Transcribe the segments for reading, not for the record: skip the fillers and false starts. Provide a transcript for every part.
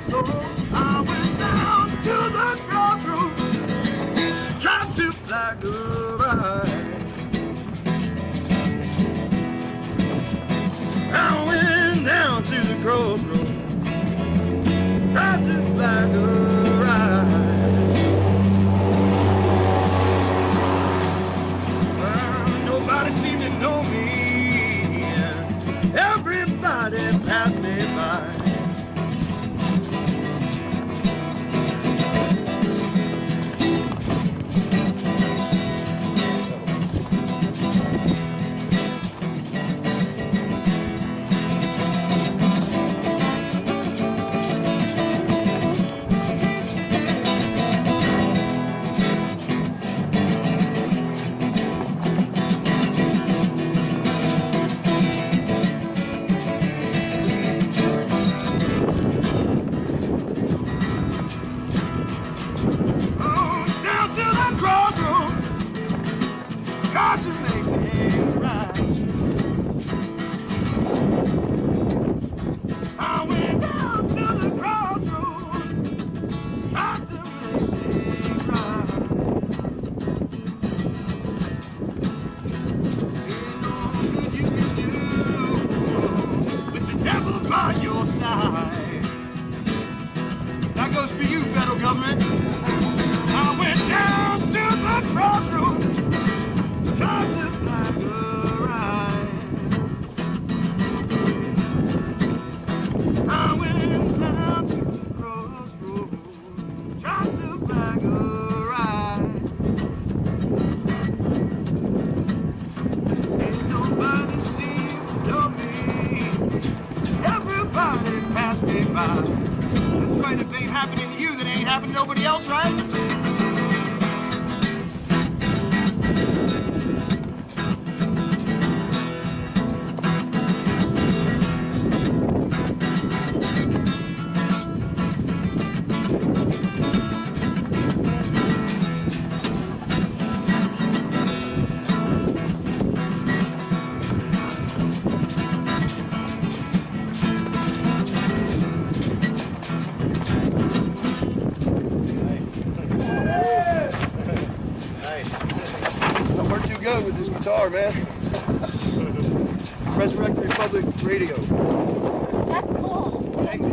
soul. I went down to the crossroads, tried to flag a ride. I went down to the crossroads, tried to flag a ride. Nobody seemed to know me. Everybody passed me by. Man, Resurrect the Republic Radio. That's cool. That'd be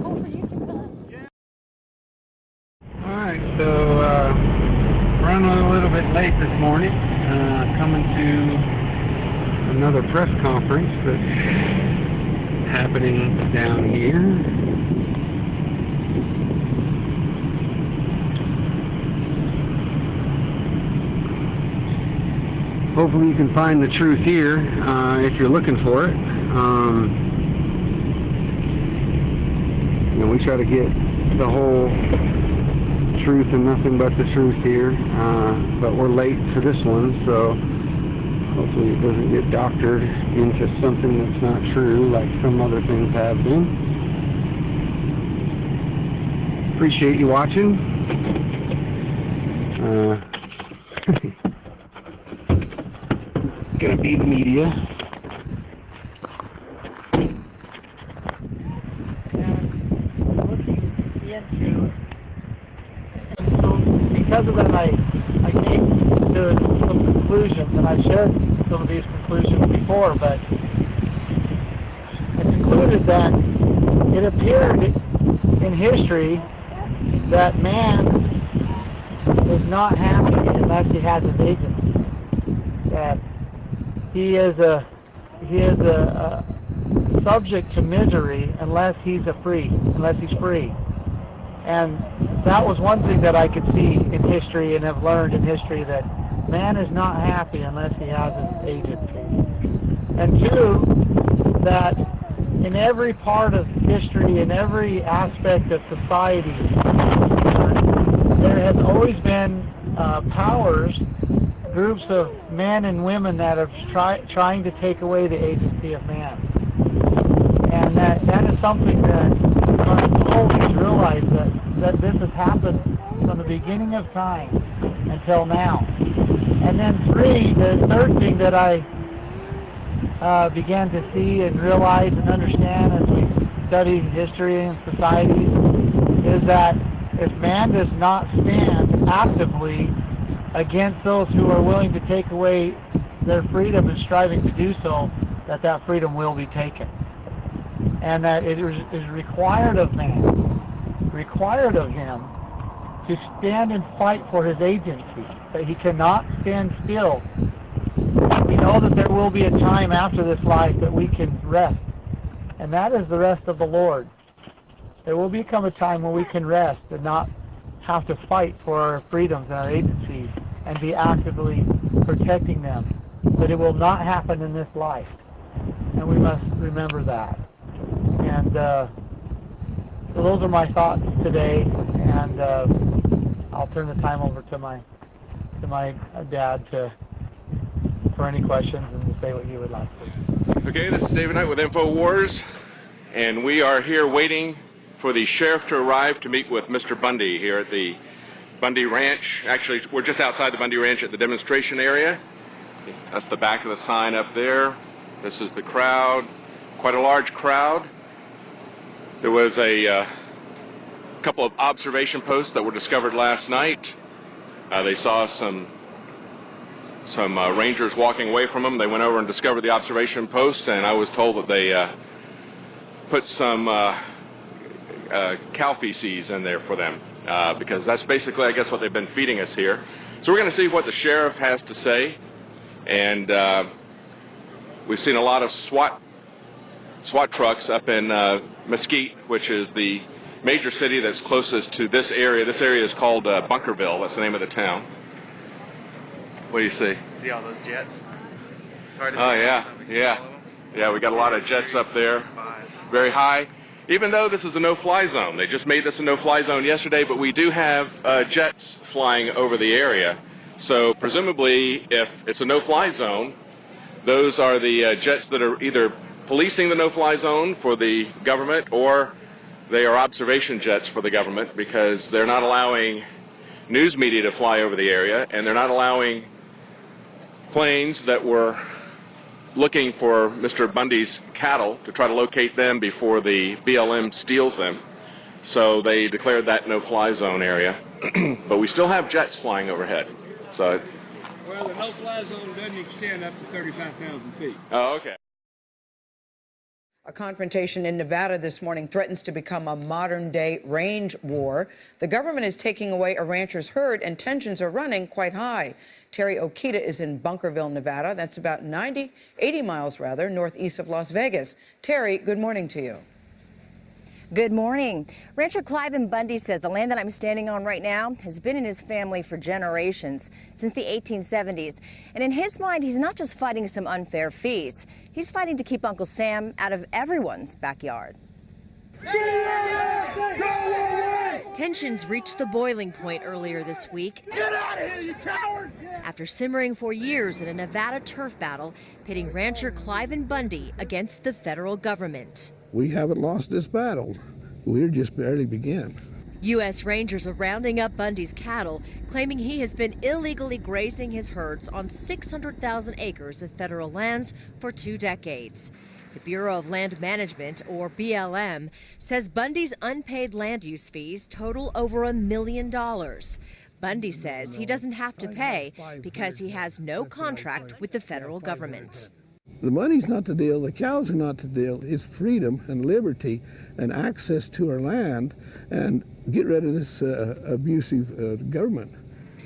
cool for YouTube, huh? Yeah. Alright, so running a little bit late this morning, coming to another press conference that's happening down here. Hopefully you can find the truth here if you're looking for it. You know, we try to get the whole truth and nothing but the truth here, but we're late for this one, so hopefully it doesn't get doctored into something that's not true like some other things have been. Appreciate you watching. Gonna be the media. Because of that, I came to some conclusions, and I've shared some of these conclusions before, but I concluded that it appeared in history that man is not happy unless he has his agency. That he is a subject to misery unless he's free. And that was one thing that I could see in history and have learned in history, that man is not happy unless he has his agency. And two, that in every part of history, in every aspect of society, there has always been powers, groups of men and women that are trying to take away the agency of man. And that is something that I always realize that this has happened from the beginning of time until now. And then three, the third thing that I began to see and realize and understand as we studied history and societies is that if man does not stand actively against those who are willing to take away their freedom and striving to do so, that freedom will be taken. And that it is required of man, required of him, to stand and fight for his agency, that he cannot stand still. We know that there will be a time after this life that we can rest, and that is the rest of the Lord. There will become a time when we can rest and not have to fight for our freedoms and our agencies and be actively protecting them. But it will not happen in this life, and we must remember that. And so those are my thoughts today, and I'll turn the time over to my dad for any questions and to say what you would like to. Okay, this is David Knight with InfoWars, and we are here waiting for the sheriff to arrive to meet with Mr. Bundy here at the Bundy Ranch. Actually, we're just outside the Bundy Ranch at the demonstration area. That's the back of the sign up there. This is the crowd, quite a large crowd. There was a couple of observation posts that were discovered last night. They saw some rangers walking away from them. They went over and discovered the observation posts, and I was told that they put some cow feces in there for them, because that's basically, I guess, what they've been feeding us here. So we're going to see what the sheriff has to say, and we've seen a lot of SWAT trucks up in Mesquite, which is the major city that's closest to this area. This area is called Bunkerville. That's the name of the town. What do you see? See all those jets? It's hard to Oh, see. yeah. Yeah, we got a lot of jets up there, very high. Even though this is a no-fly zone. They just made this a no-fly zone yesterday, but we do have jets flying over the area. So presumably, if it's a no-fly zone, those are the jets that are either policing the no-fly zone for the government, or they are observation jets for the government, because they're not allowing news media to fly over the area, and they're not allowing planes that were looking for Mr. Bundy's cattle to try to locate them before the BLM steals them. So they declared that no-fly zone area. But we still have jets flying overhead. So. Well, the no-fly zone doesn't extend up to 35,000 feet. Oh, okay. A confrontation in Nevada this morning threatens to become a modern-day range war. The government is taking away a rancher's herd, and tensions are running quite high. Terry Okita is in Bunkerville, Nevada. That's about 80 miles, northeast of Las Vegas. Terry, good morning to you. Good morning. Rancher Cliven Bundy says the land that I'm standing on right now has been in his family for generations, since the 1870s. And in his mind, he's not just fighting some unfair fees. He's fighting to keep Uncle Sam out of everyone's backyard. Tensions reached the boiling point earlier this week. Get out of here, you coward! After simmering for years in a Nevada turf battle, pitting rancher Cliven Bundy against the federal government. We haven't lost this battle. We're just barely beginning. U.S. Rangers are rounding up Bundy's cattle, claiming he has been illegally grazing his herds on 600,000 acres of federal lands for 2 decades. The Bureau of Land Management, or BLM, says Bundy's unpaid land use fees total over $1 million. Bundy says he doesn't have to pay because he has no contract with the federal government. The money's not the deal, the cows are not the deal. It's freedom and liberty and access to our land, and get rid of this abusive government.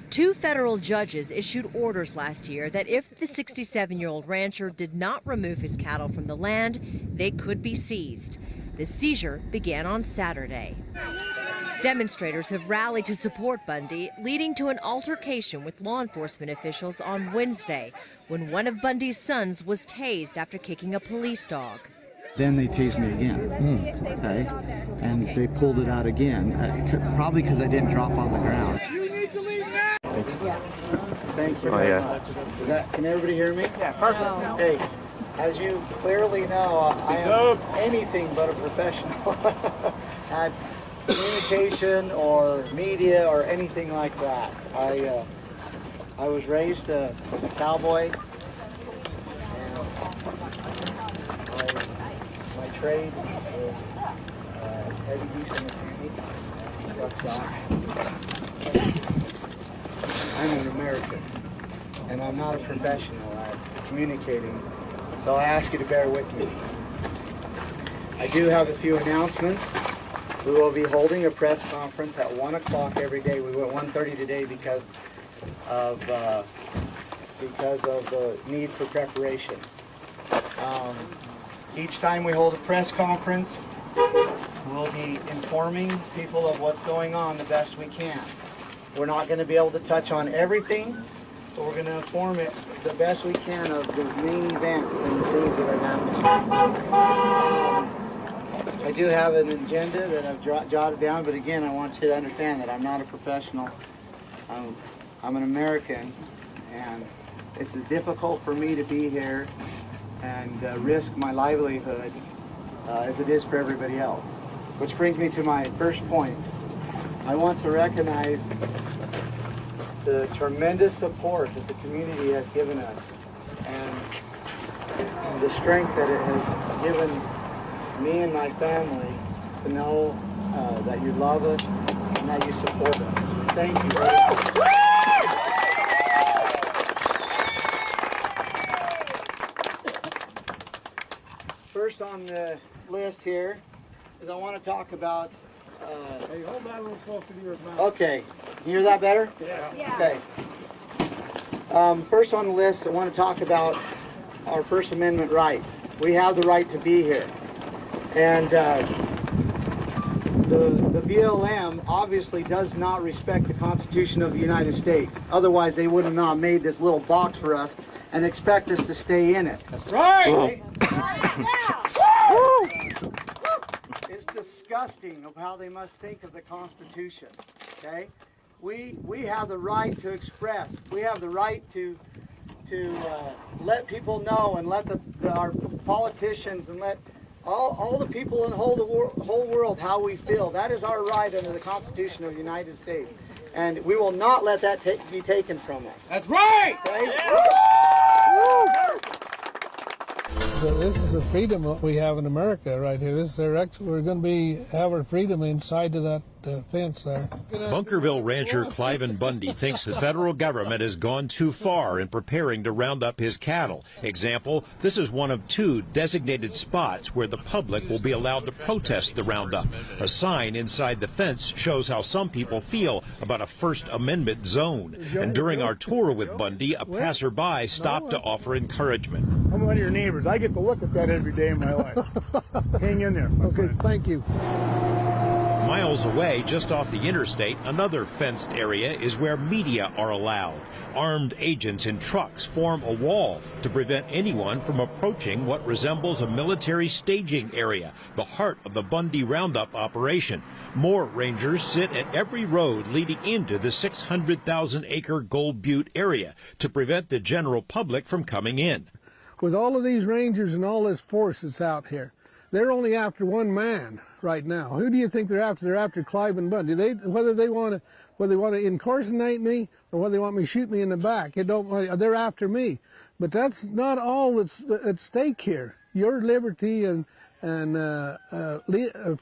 2 federal judges issued orders last year that if the 67-year-old rancher did not remove his cattle from the land, they could be seized. The seizure began on Saturday. Demonstrators have rallied to support Bundy, leading to an altercation with law enforcement officials on Wednesday, when one of Bundy's sons was tased after kicking a police dog. Then they tased me again, okay, and they pulled it out again, probably because I didn't drop on the ground. You need to leave now! Thank you. Oh, yeah. Can everybody hear me? Yeah, perfect. Hey, as you clearly know, I am anything but a professional at communication or media or anything like that. I was raised a cowboy, and my trade is heavy diesel mechanic, truck shop. I'm an American, and I'm not a professional at communicating, so I ask you to bear with me. I do have a few announcements. We will be holding a press conference at 1 o'clock every day. We went 1:30 today because of the need for preparation. Each time we hold a press conference, we'll be informing people of what's going on the best we can. We're not going to be able to touch on everything, but we're going to inform it the best we can of the main events and things that are happening. I do have an agenda that I've jotted down, but again, I want you to understand that I'm not a professional. I'm an American, and it's as difficult for me to be here and risk my livelihood as it is for everybody else. Which brings me to my first point. I want to recognize the tremendous support that the community has given us and the strength that it has given me and my family to know that you love us and that you support us. Thank you very much. First on the list here is I want to talk about... hey, hold that a little closer to your mouth. Okay. Can you hear that better? Yeah. Okay. First on the list, I want to talk about our First Amendment rights. We have the right to be here. And the BLM obviously does not respect the Constitution of the United States. Otherwise, they would have not made this little box for us and expect us to stay in it. That's right! It's disgusting of how they must think of the Constitution, okay? We have the right to express. We have the right to let people know and let our politicians and let all the people in the whole world how we feel. That is our right under the Constitution of the United States. And we will not let that be taken from us. That's right! Okay? Yeah. So this is the freedom that we have in America right here. This is we're going to have our freedom inside of that fence there. Bunkerville rancher Cliven Bundy thinks the federal government has gone too far in preparing to round up his cattle. Example, this is one of 2 designated spots where the public will be allowed to protest the roundup. A sign inside the fence shows how some people feel about a First Amendment zone. And during our tour with Bundy, a passerby stopped to offer encouragement. I'm one of your neighbors. I get to look at that every day in my life. Hang in there. Okay, thank you. Miles away, just off the interstate, another fenced area is where media are allowed. Armed agents in trucks form a wall to prevent anyone from approaching what resembles a military staging area, the heart of the Bundy roundup operation. More rangers sit at every road leading into the 600,000-acre Gold Butte area to prevent the general public from coming in. With all of these rangers and all this force that's out here, they're only after one man right now. Who do you think they're after? They're after Cliven Bundy. Whether they want to incarcerate me or whether they want me to shoot me in the back, they're after me. But that's not all that's at stake here. Your liberty and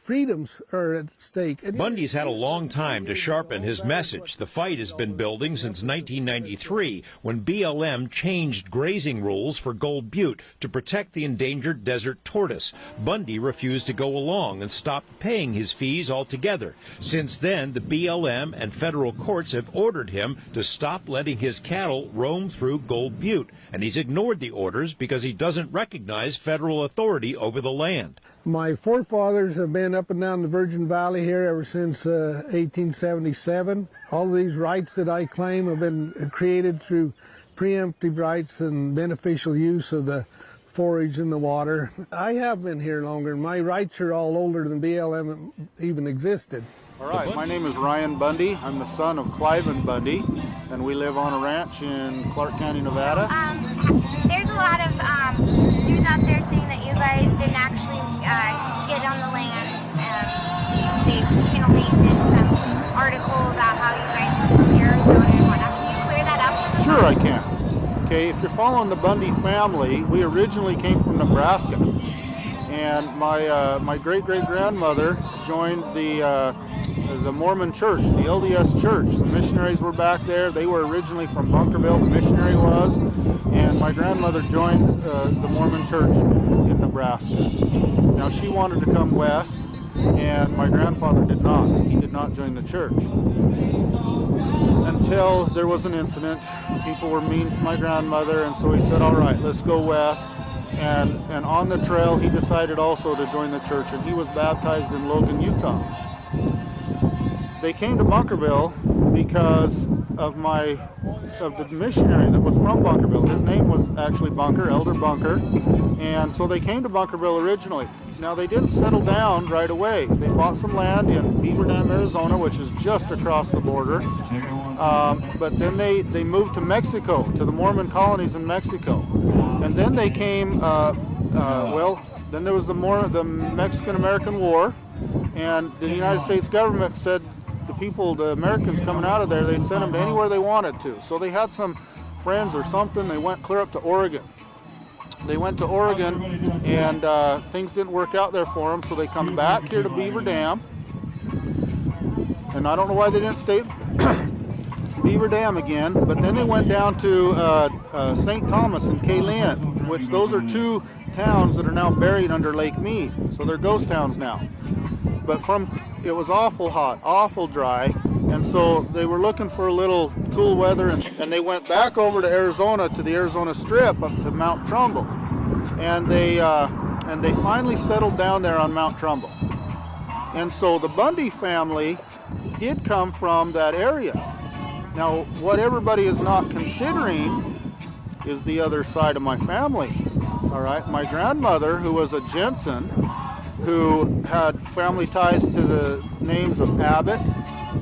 freedoms are at stake. Bundy's had a long time to sharpen his message. The fight has been building since 1993, when BLM changed grazing rules for Gold Butte to protect the endangered desert tortoise. Bundy refused to go along and stopped paying his fees altogether. Since then, the BLM and federal courts have ordered him to stop letting his cattle roam through Gold Butte, and he's ignored the orders because he doesn't recognize federal authority over the land. My forefathers have been up and down the Virgin Valley here ever since 1877. All of these rights that I claim have been created through preemptive rights and beneficial use of the forage and the water. I have been here longer. My rights are all older than BLM even existed. All right, my name is Ryan Bundy. I'm the son of Cliven Bundy, and we live on a ranch in Clark County, Nevada. There's a lot of news out there saying that you guys didn't actually get on the land. Channel 8 did some article about how you guys were from Arizona and whatnot. Can you clear that up for Sure I can. Okay, if you're following the Bundy family, we originally came from Nebraska. and my great-great-grandmother joined the Mormon church, the LDS church. The missionaries were back there. They were originally from Bunkerville, the missionary was, and my grandmother joined the Mormon church in Nebraska. Now she wanted to come west, and my grandfather did not. He did not join the church. Until there was an incident. People were mean to my grandmother, and so he said, all right, let's go west. And on the trail, he decided also to join the church, and he was baptized in Logan, Utah. They came to Bunkerville because of the missionary that was from Bunkerville. His name was actually Bunker, Elder Bunker, and so they came to Bunkerville originally. Now, they didn't settle down right away. They bought some land in Beaver Dam, Arizona, which is just across the border. But then they moved to Mexico, to the Mormon colonies in Mexico. And then they came, then there was the Mexican-American War, and the United States government said the Americans coming out of there, they'd send them to anywhere they wanted to. So they had some friends or something, they went clear up to Oregon. They went to Oregon, and things didn't work out there for them, so they come back here to Beaver Dam. And I don't know why they didn't stay Beaver Dam again, but then they went down to St. Thomas and Kaylin, which those are two towns that are now buried under Lake Mead, so they're ghost towns now. But it was awful hot, awful dry, and so they were looking for a little cool weather, and they went back over to Arizona, to the Arizona Strip, up to Mount Trumbull, and they finally settled down there on Mount Trumbull. And so the Bundy family did come from that area. Now, what everybody is not considering is the other side of my family. All right, my grandmother, who was a Jensen, who had family ties to the names of Abbott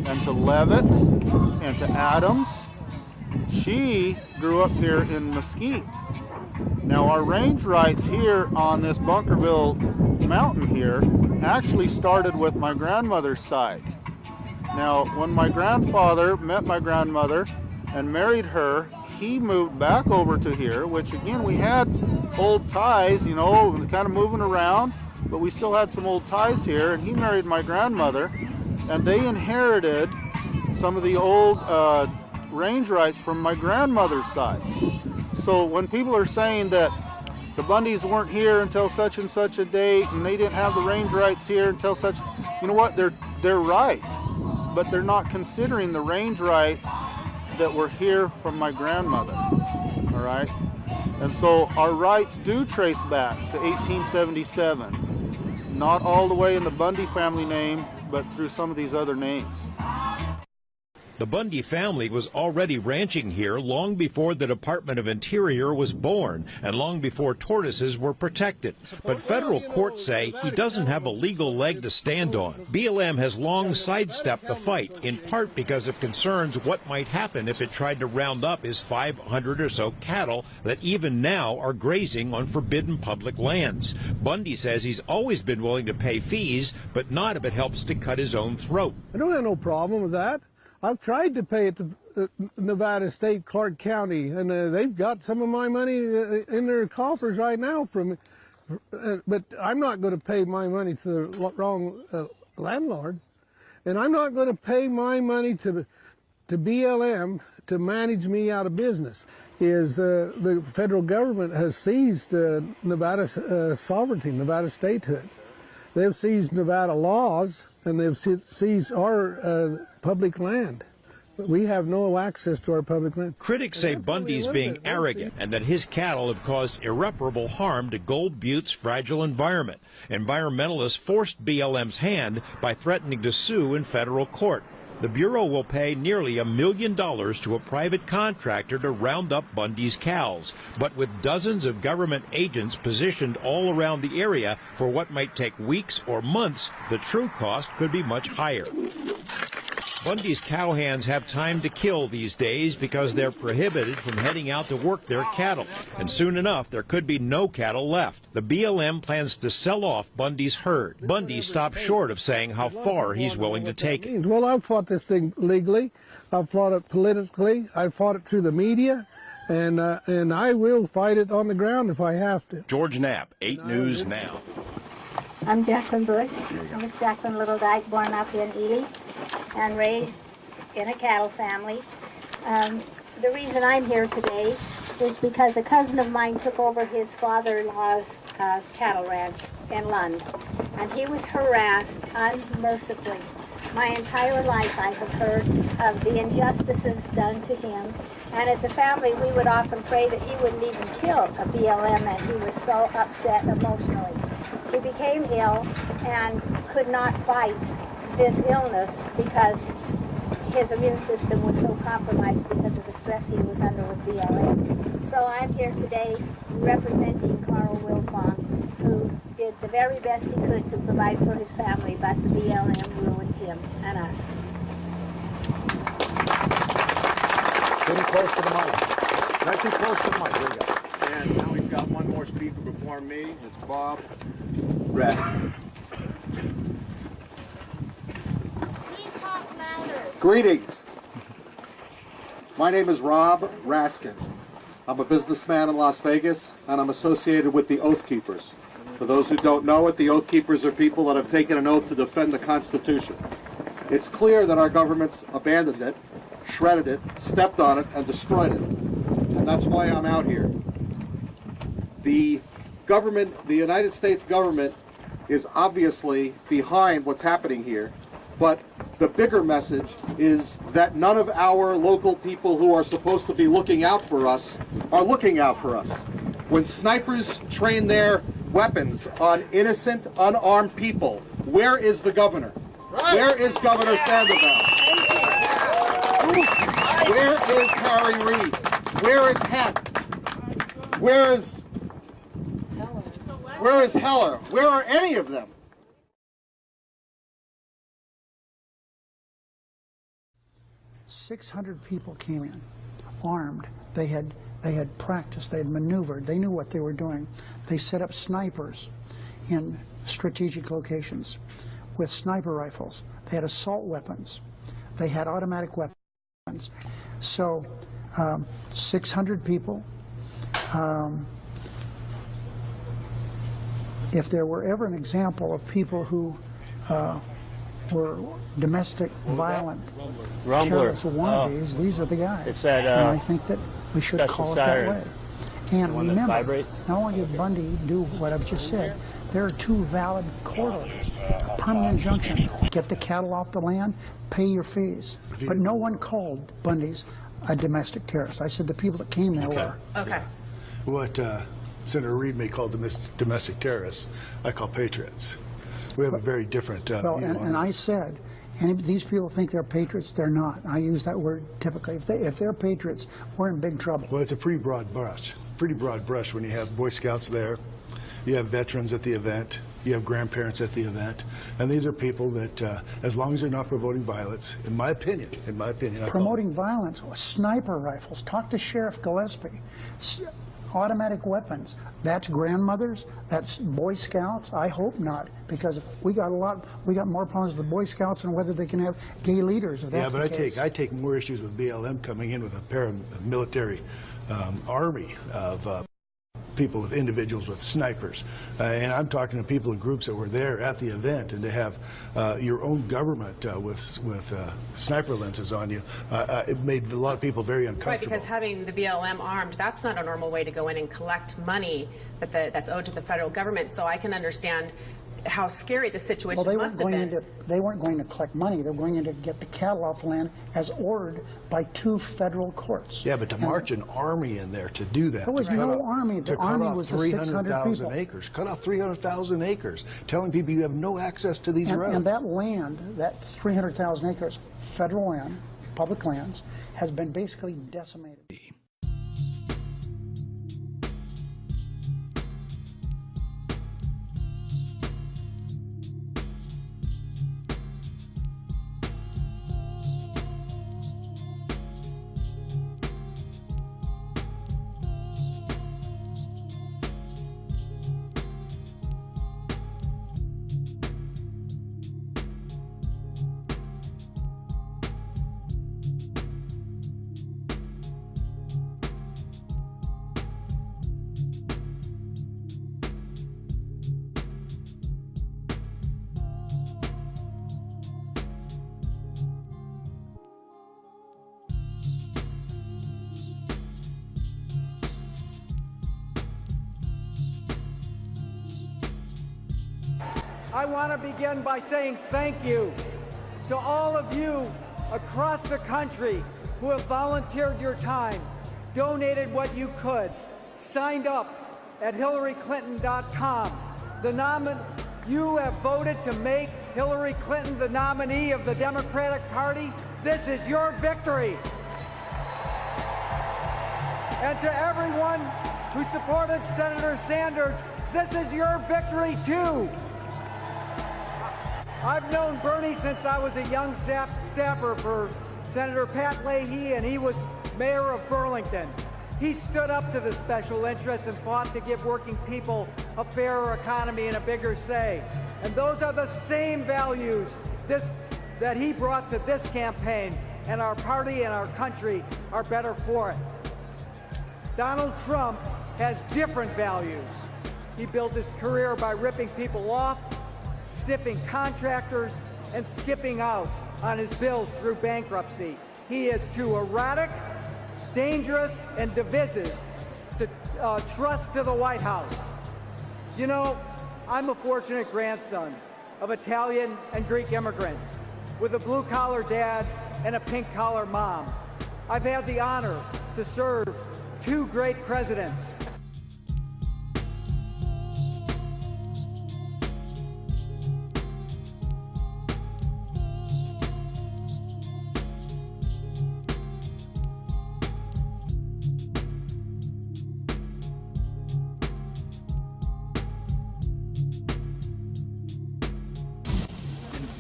and to Levitt and to Adams, she grew up here in Mesquite. Now, our range rights here on this Bunkerville mountain here actually started with my grandmother's side. Now, when my grandfather met my grandmother and married her, he moved back over to here, which again, we had old ties, you know, kind of moving around, but we still had some old ties here, and he married my grandmother, and they inherited some of the old range rights from my grandmother's side. So when people are saying that the Bundys weren't here until such and such a date, and they didn't have the range rights here until such, you know what, they're right, but they're not considering the range rights that were here from my grandmother, all right? And so our rights do trace back to 1877, not all the way in the Bundy family name, but through some of these other names. The Bundy family was already ranching here long before the Department of Interior was born and long before tortoises were protected. But federal courts say he doesn't have a legal leg to stand on. BLM has long sidestepped the fight, in part because of concerns what might happen if it tried to round up his 500 or so cattle that even now are grazing on forbidden public lands. Bundy says he's always been willing to pay fees, but not if it helps to cut his own throat. I don't have no problem with that. I've tried to pay it to Nevada State, Clark County, and they've got some of my money in their coffers right now from but I'm not going to pay my money to the wrong landlord, and I'm not going to pay my money to BLM to manage me out of business. The federal government has seized Nevada sovereignty, Nevada statehood. They've seized Nevada laws, and they've seized our public land. But we have no access to our public land. Critics say Bundy's being arrogant and that his cattle have caused irreparable harm to Gold Butte's fragile environment. Environmentalists forced BLM's hand by threatening to sue in federal court. The Bureau will pay nearly $1 million to a private contractor to round up Bundy's cows. But with dozens of government agents positioned all around the area for what might take weeks or months, the true cost could be much higher. Bundy's cowhands have time to kill these days because they're prohibited from heading out to work their cattle. And soon enough, there could be no cattle left. The BLM plans to sell off Bundy's herd. Bundy stopped short of saying how far he's willing to take it. Well, I've fought this thing legally. I've fought it politically. I've fought it through the media. And I will fight it on the ground if I have to. George Knapp, 8 News Now. I'm Jacqueline Bush. I was Jacqueline Little Dyke, born up in Ely and raised in a cattle family. The reason I'm here today is because a cousin of mine took over his father-in-law's cattle ranch in Lund, and he was harassed unmercifully. My entire life I have heard of the injustices done to him, and as a family we would often pray that he wouldn't even kill a BLM, and he was so upset emotionally. He became ill and could not fight this illness because his immune system was so compromised because of the stress he was under with BLM. So I'm here today representing Carl Wilfong, who did the very best he could to provide for his family, but the BLM ruined him and us. Getting close to the mic. Not too close to the mic. There you go. And now we've got one more speaker before me. It's Bob Raskin. Greetings. My name is Rob Raskin. I'm a businessman in Las Vegas, and I'm associated with the Oath Keepers. For those who don't know it, the Oath Keepers are people that have taken an oath to defend the Constitution. It's clear that our government's abandoned it, shredded it, stepped on it, and destroyed it. And that's why I'm out here. The government, the United States government, is obviously behind what's happening here, but the bigger message is that none of our local people who are supposed to be looking out for us are looking out for us. When snipers train their weapons on innocent, unarmed people, where is the governor? Right. Where is Governor Sandoval? Where is Harry Reid? Where is Hemp? Where is Heller? Where are any of them? 600 people came in, armed. They had practiced, they had maneuvered, they knew what they were doing. They set up snipers in strategic locations with sniper rifles. They had assault weapons. They had automatic weapons. So 600 people. If there were ever an example of people who were domestic violent terrorists wannabes, these are the guys. It's that, and I think that we should call it that way. And remember, not only did Bundy do what I've just said, there are two valid court orders, a permanent injunction, get the cattle off the land, pay your fees. But no one called Bundy's a domestic terrorist. I said the people that came there were. Okay. What Senator Reid may call domestic terrorists, I call patriots. We have a very different view on and I said, and if these people think they're patriots, they're not. I use that word typically. If they're patriots, we're in big trouble. Well, it's a pretty broad brush when you have Boy Scouts there, you have veterans at the event, you have grandparents at the event, and these are people that, as long as they're not promoting violence, in my opinion, promoting violence, sniper rifles. Talk to Sheriff Gillespie. Automatic weapons. That's grandmothers. That's Boy Scouts. I hope not, because we got more problems with Boy Scouts than whether they can have gay leaders. If that's the case. I take more issues with BLM coming in with a paramilitary army of people, with individuals with snipers, and I'm talking to people in groups that were there at the event, and to have your own government with sniper lenses on you, it made a lot of people very uncomfortable. Right, because having the BLM armed, that's not a normal way to go in and collect money that's owed to the federal government. So I can understand how scary the situation must have been. They weren't going to collect money. They were going in to get the cattle off the land as ordered by 2 federal courts. Yeah, but to march an army in there to do that. There was no army. The army was the 600 people. Acres. Cut off 300,000 acres, telling people you have no access to these roads. And that land, that 300,000 acres, federal land, public lands, has been basically decimated. I want to begin by saying thank you to all of you across the country who have volunteered your time, donated what you could, signed up at HillaryClinton.com. You have voted to make Hillary Clinton the nominee of the Democratic Party. This is your victory. And to everyone who supported Senator Sanders, this is your victory too. I've known Bernie since I was a young staffer for Senator Pat Leahy, and he was mayor of Burlington. He stood up to the special interests and fought to give working people a fairer economy and a bigger say. And those are the same values that he brought to this campaign, and our party and our country are better for it. Donald Trump has different values. He built his career by ripping people off, stiffing contractors, and skipping out on his bills through bankruptcy. He is too erratic, dangerous, and divisive to trust to the White House. You know, I'm a fortunate grandson of Italian and Greek immigrants with a blue-collar dad and a pink-collar mom. I've had the honor to serve two great presidents.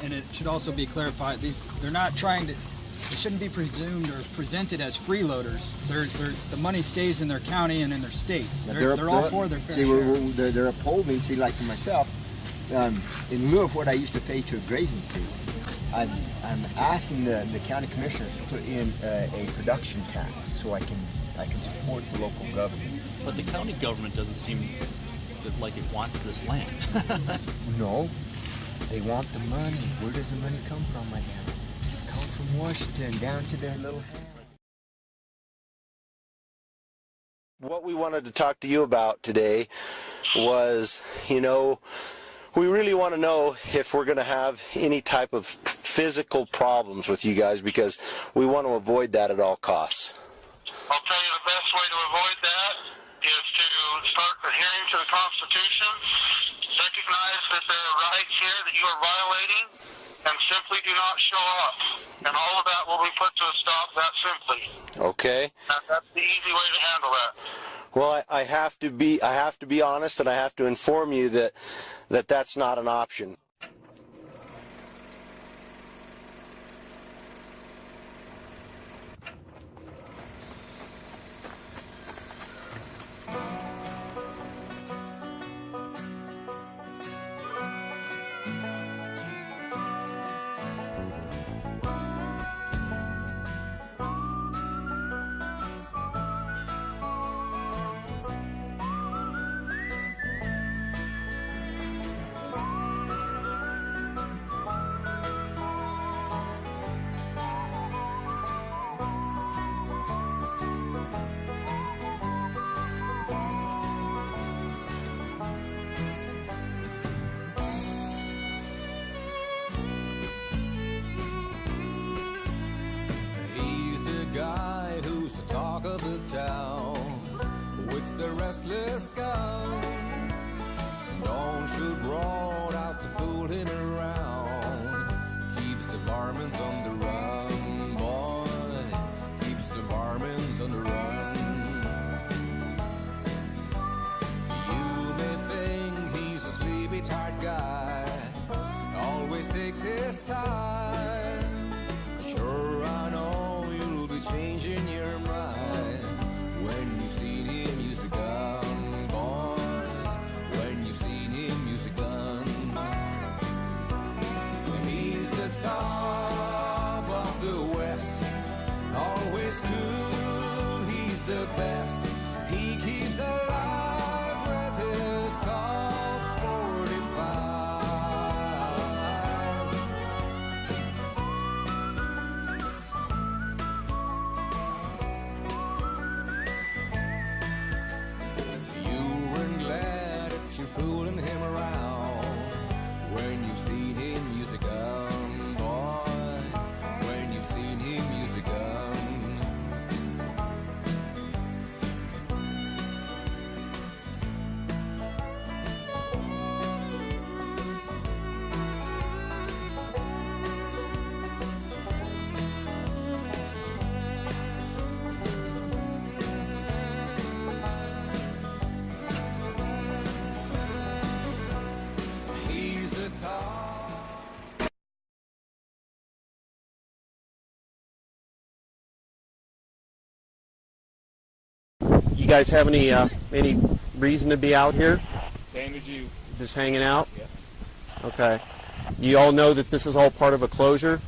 And it should also be clarified, they're not trying to, they shouldn't be presumed or presented as freeloaders. The money stays in their county and in their state. They're all for their fair share. They're upholding, see, like for myself, in lieu of what I used to pay to a grazing crew, I'm asking the county commissioners to put in a production tax so I can support the local government. But the county government doesn't seem like it wants this land. No. They want the money. Where does the money come from, my man? It comes from Washington down to their little hand. What we wanted to talk to you about today was, you know, we really want to know if we're going to have any type of physical problems with you guys, because we want to avoid that at all costs. I'll tell you the best way to avoid that is to start adhering to the Constitution, recognize that there are rights here that you are violating, and simply do not show up. And all of that will be put to a stop that simply. Okay. That's the easy way to handle that. Well, I have to be honest, and I have to inform you that that's not an option. restless scout. Don't shoot broad out to fool him around. Keeps the varmints on the run, boy. Keeps the varmints on the run. You may think he's a sleepy, tired guy. Always takes his time. Sure, I know you'll be changing your mind when you've seen him use a gun, boy. When you've seen him use a gun. You guys have any reason to be out here? Same as you. Just hanging out? Yeah. Okay. You all know that this is all part of a closure?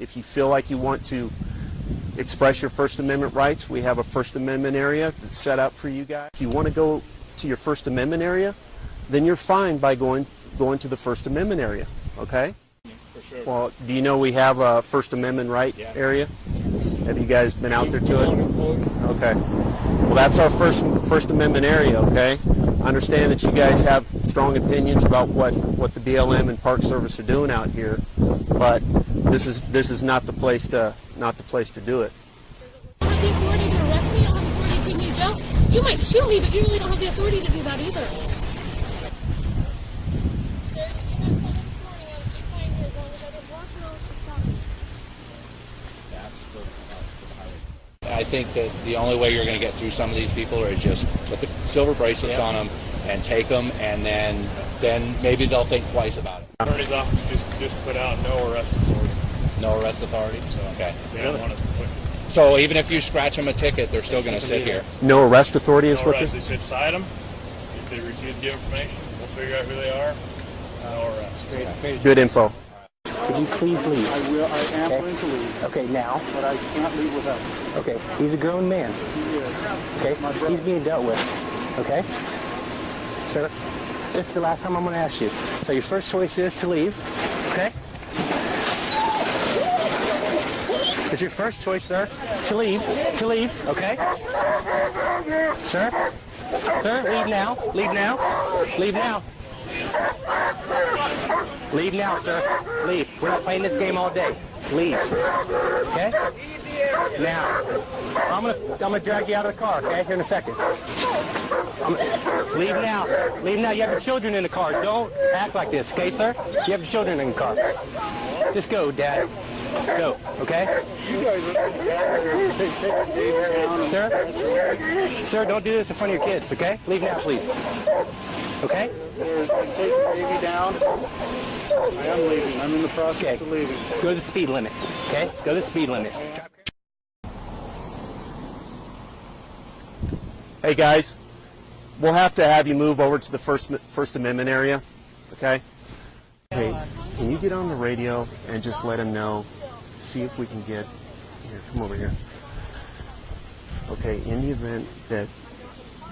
If you feel like you want to express your First Amendment rights, we have a First Amendment area that's set up for you guys. If you want to go to your First Amendment area, then you're fine by going to the First Amendment area, okay? For sure. Well, do you know we have a First Amendment right area? Have you guys been out there to it? Okay. Well, that's our First Amendment area, okay? I understand that you guys have strong opinions about what the BLM and Park Service are doing out here, but this is not the place to do it. You don't have the authority to arrest me. You don't have the authority to take me to jail. You might shoot me, but you really don't have the authority to do that either. I think that the only way you're going to get through some of these people is just put the silver bracelets on them and take them, and then maybe they'll think twice about it. Attorney's office just put out no arrest authority. No arrest authority? So, okay. They don't want us to push it. So even if you scratch them a ticket, they're still going to sit here? No arrest authority is what this? They said cite them. If they refuse to give information, we'll figure out who they are. No arrest. Okay. Good info. Could you please leave? I will. I am going to leave. Okay, now. But I can't leave without. Okay, he's a grown man. He is. Okay, he's being dealt with. Okay? Sir, this is the last time I'm going to ask you. So your first choice is to leave. Okay? It's your first choice, sir, to leave. Okay? Sir? Sir, leave now. Leave now. Leave now. Leave now, sir. Leave. We're not playing this game all day. Leave. Okay? Now. I'm gonna drag you out of the car, okay? Here in a second. Leave now. Leave now. You have your children in the car. Don't act like this, okay, sir? You have your children in the car. Just go, Dad. Go, okay? You guys Sir? Sir, don't do this in front of your kids, okay? Leave now, please. Okay? Take the baby down. I am leaving. I'm in the process of leaving. Go to the speed limit, okay? Go to the speed limit. Hey guys, we'll have to have you move over to the First Amendment area, okay? Hey, can you get on the radio and just let him know, see if we can get, here, come over here. Okay, in the event that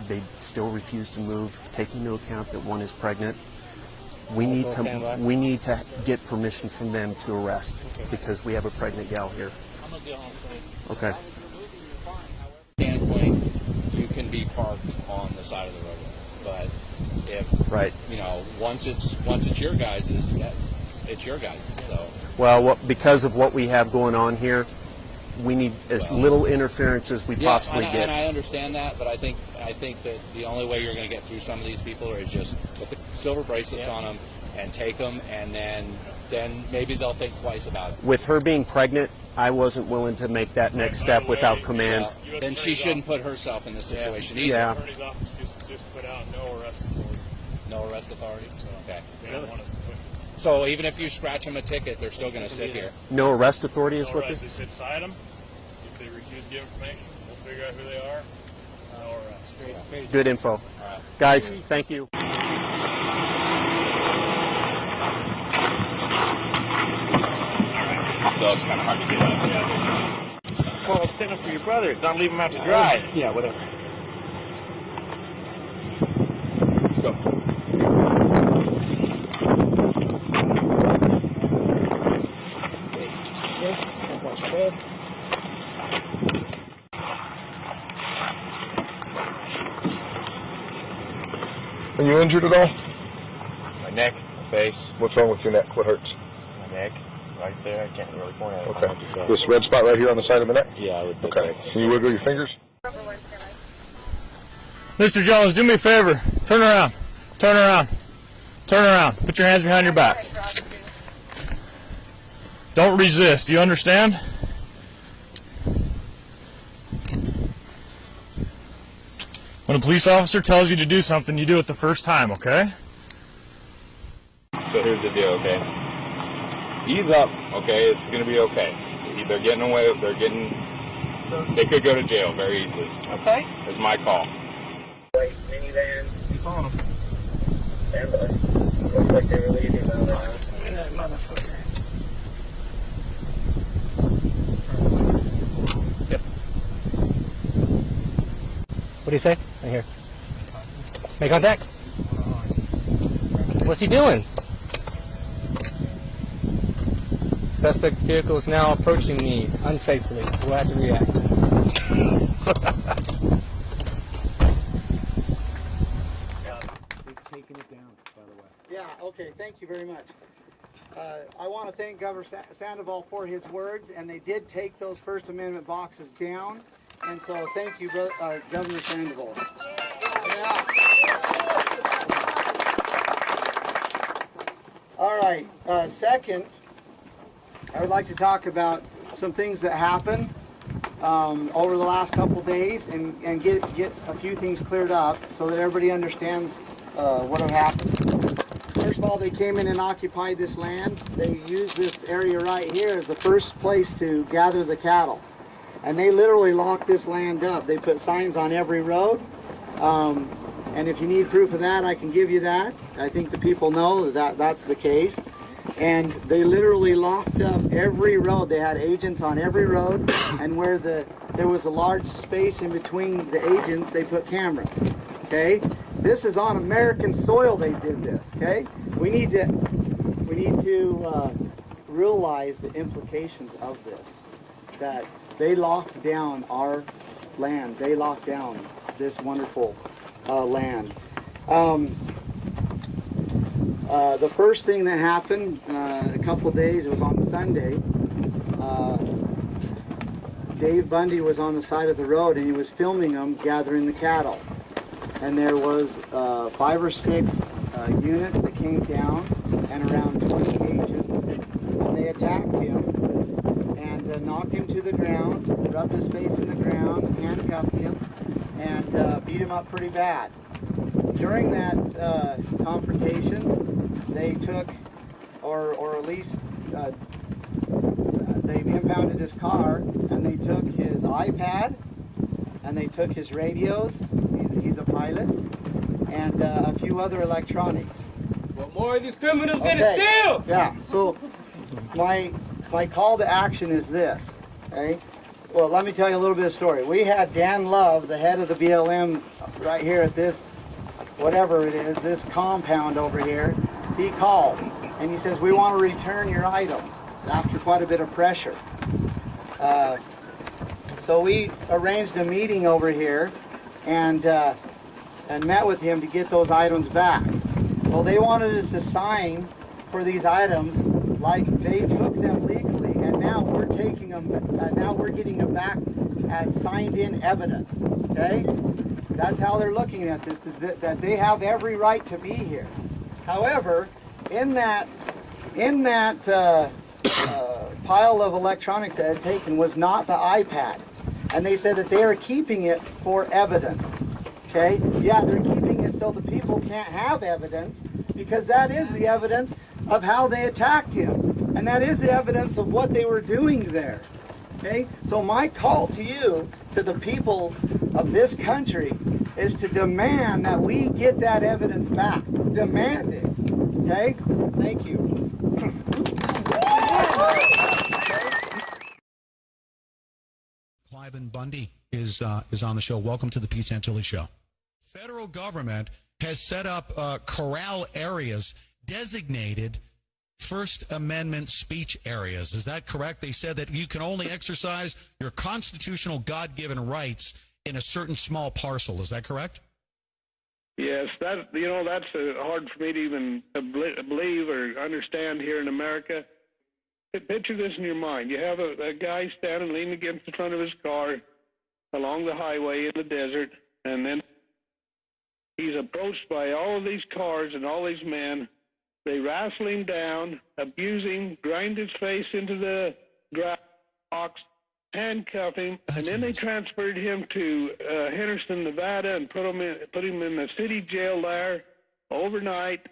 they still refuse to move, take into account that one is pregnant, we need to get permission from them to arrest, because we have a pregnant gal here. I'm going to get home for you. Okay. Standpoint, you can be parked on the side of the roadway, but if you know, once it's your guys', it's your guys'. So well, because of what we have going on here, we need as little interference as we possibly get. And I understand that, but I think that the only way you're going to get through some of these people is just put the silver bracelets on them and take them, and then maybe they'll think twice about it. With her being pregnant, I wasn't willing to make that next step without command. Then she shouldn't put herself in this situation either. Yeah. Attorney's office just put out no arrest authority. No arrest authority? Okay. They don't want us to push it. So even if you scratch them a ticket, they're still going to sit here? No arrest authority is what they said cite them. If they refuse to give information, we'll figure out who they are. No arrest. Good info. All right. Guys, thank you. So it's kind of hard to get up. Yeah. Well, send them for your brother. Don't leave him out to dry. Yeah, whatever. Go. Are you injured at all? My neck, my face. What's wrong with your neck? What hurts? My neck, right there. I can't really point at it. Okay. This red spot right here on the side of the neck? Yeah, I would. Okay. Can you wiggle your fingers? Mr. Jones, do me a favor. Turn around. Turn around. Turn around. Put your hands behind your back. Don't resist. Do you understand? When a police officer tells you to do something, you do it the first time, okay? So here's here's the deal, okay? Ease up, okay? It's gonna be okay. They're getting away. They could go to jail very easily. Okay. It's my call. White minivan. You following them? Stand by. Looks like they were leaving now. Look at that motherfucker. Yep. What do you say? Right here. Make contact. What's he doing? Suspect vehicle is now approaching me unsafely. We'll have to react. We've taken it down, by the way. Yeah, okay, thank you very much. I want to thank Governor Sandoval for his words, and they did take those First Amendment boxes down, and so thank you, Governor Sandoval. Yeah. All right, second, I would like to talk about some things that happened over the last couple days and get a few things cleared up so that everybody understands what had happened. First of all, they came in and occupied this land. They used this area right here as the first place to gather the cattle. And they literally locked this land up. They put signs on every road. And if you need proof of that, I can give you that. I think the people know that that's the case. And they literally locked up every road. They had agents on every road, and where there was a large space in between the agents, they put cameras. Okay, this is on American soil. They did this. Okay, we need to realize the implications of this. That they locked down our land. They locked down this wonderful land. The first thing that happened a couple days, it was on Sunday, Dave Bundy was on the side of the road and he was filming them gathering the cattle. And there was 5 or 6 units that came down and around 20 agents, and they attacked him and knocked him to the ground, rubbed his face in the ground, handcuffed him, and beat him up pretty bad. During that confrontation, they took, or at least they impounded his car, and they took his iPad, and they took his radios. He's a pilot, and a few other electronics. What more are these criminals gonna steal? Yeah. So my call to action is this. Okay. Well, let me tell you a little bit of story. We had Dan Love, the head of the BLM, right here at this, whatever it is, this compound over here. He called and he says, we want to return your items after quite a bit of pressure. So we arranged a meeting over here and met with him to get those items back. Well, they wanted us to sign for these items like they took them legally, and now we're taking them, now we're getting them back as signed in evidence. Okay? That's how they're looking at it, that they have every right to be here. However, in that pile of electronics that had taken was not the iPad. And they said that they are keeping it for evidence. Okay? Yeah, they're keeping it so the people can't have evidence, because that is the evidence of how they attacked him. And that is the evidence of what they were doing there. Okay? So my call to you, to the people of this country, is to demand that we get that evidence back. Demand it. Okay? Thank you. Cliven Bundy is on the show. Welcome to the Pete Santilli Show. Federal government has set up corral areas designated First Amendment speech areas. Is that correct? They said that you can only exercise your constitutional God-given rights in a certain small parcel. Is that correct? Yes, that's hard for me to even believe or understand here in America. Picture this in your mind. You have a guy standing leaning against the front of his car along the highway in the desert, and then he's approached by all of these cars and all these men. They wrestle him down, abuse him, grind his face into the grass box, handcuff him, and then they transferred him to Henderson, Nevada, and put him in the city jail there overnight.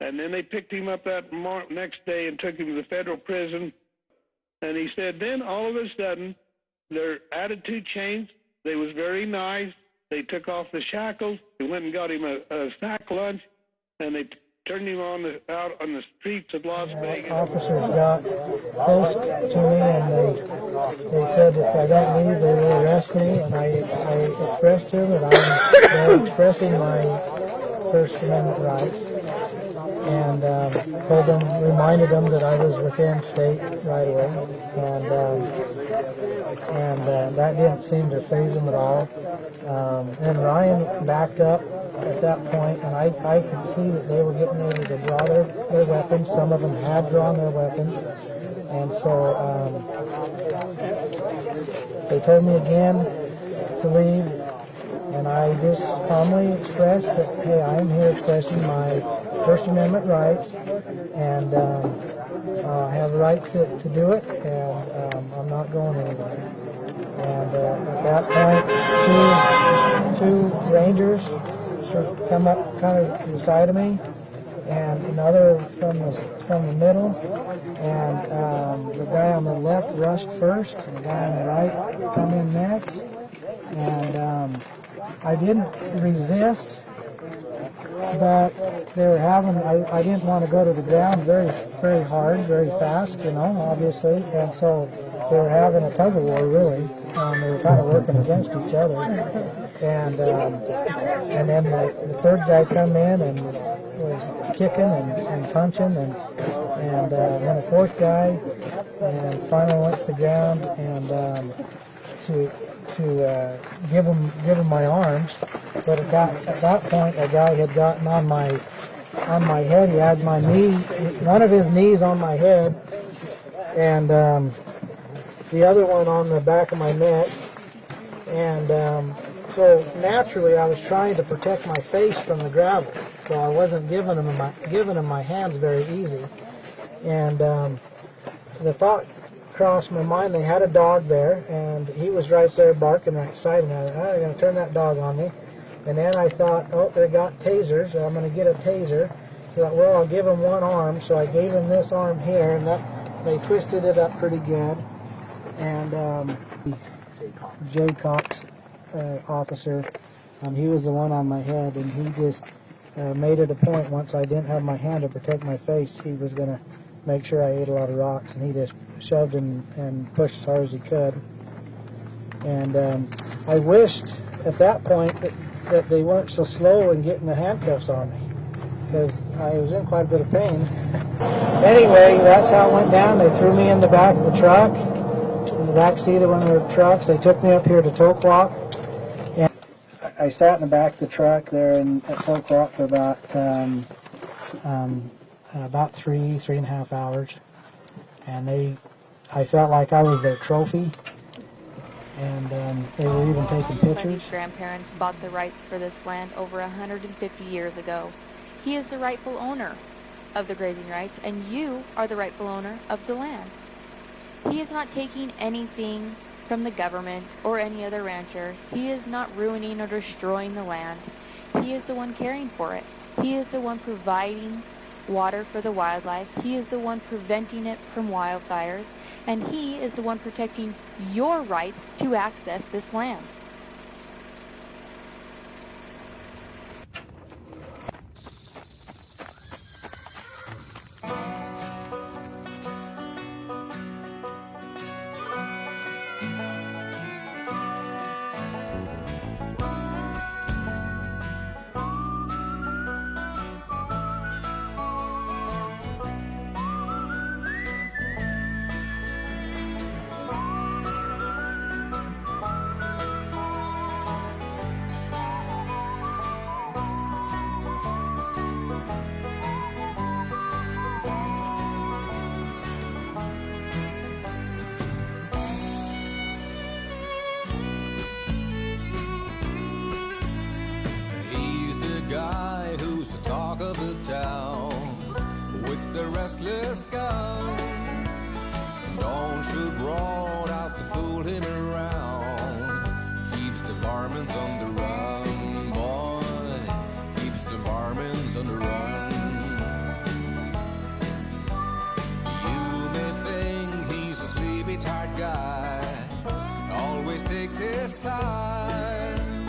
And then they picked him up that next day and took him to the federal prison. And he said, then all of a sudden, their attitude changed. They was very nice. They took off the shackles. They went and got him a snack lunch, and they turned him out on the streets of Las Vegas. Officers got close to me, and they said if I don't leave, they will arrest me. And I expressed to them that I'm expressing my First Amendment rights, and told them, reminded them that I was within state right away, and that didn't seem to faze them at all. And Ryan backed up at that point, and I could see that they were getting ready to draw their weapons. Some of them had drawn their weapons, and so they told me again to leave. And I just calmly expressed that, hey, I'm here expressing my First Amendment rights, and I have the right to do it, and I'm not going anywhere. And at that point, two rangers sort of come up kind of to the side of me, and another from the middle, and the guy on the left rushed first, and the guy on the right come in next, and I didn't resist, but they were having, I didn't want to go to the ground very, very hard, very fast, you know, obviously, and so they were having a tug of war, really. They were kind of working against each other, and then the third guy come in and was kicking and punching, and then a fourth guy, and finally went to the ground, and to give him my arms, but at that point a guy had gotten on my head. He had my knee, one of his knees on my head, and the other one on the back of my neck, and so naturally I was trying to protect my face from the gravel, so I wasn't giving him my hands very easy, and the thought crossed my mind, they had a dog there, and he was right there barking right beside me. They're going to turn that dog on me. And then I thought, oh, they got tasers, I'm going to get a taser. I thought, well, I'll give him one arm, so I gave him this arm here, and they twisted it up pretty good. And Jay Cox officer, he was the one on my head, and he just made it a point, once I didn't have my hand to protect my face, he was going to make sure I ate a lot of rocks, and he just shoved and pushed as hard as he could. And I wished at that point that they weren't so slow in getting the handcuffs on me, because I was in quite a bit of pain. Anyway, that's how it went down. They threw me in the back of the truck, in the back seat of one of their trucks. They took me up here to Toe Clock, and I sat in the back of the truck there at Toe Clock for about 3.5 hours, and I felt like I was their trophy, and they were even taking pictures. Bundy's grandparents bought the rights for this land over 150 years ago. He is the rightful owner of the grazing rights, and you are the rightful owner of the land. He is not taking anything from the government or any other rancher. He is not ruining or destroying the land. He is the one caring for it. He is the one providing water for the wildlife. He is the one preventing it from wildfires, and he is the one protecting your rights to access this land. restless scout. Don't shoot broad out to fool him around. Keeps the varmints on the run, boy. Keeps the varmints on the run. time.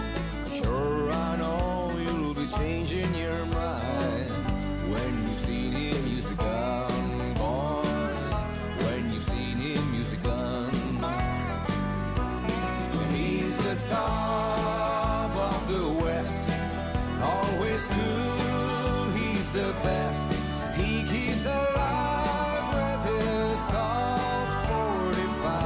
Sure, I know you'll be changing your mind when you've seen him use a gun, boy. When you've seen him use a gun. He's the top of the West, always cool, he's the best. He keeps alive with his Colt 45.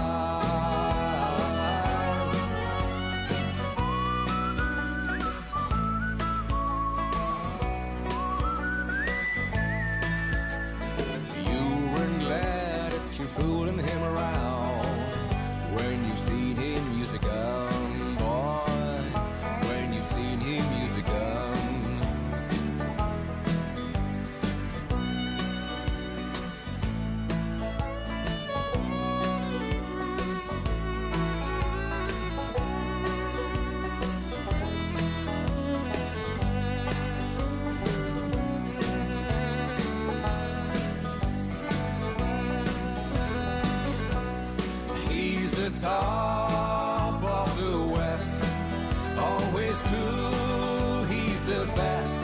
You weren't glad that you're fooling him around when you've seen him use a gun, boy. When you've seen him use a gun. He's the top of the West, always cool, he's the best.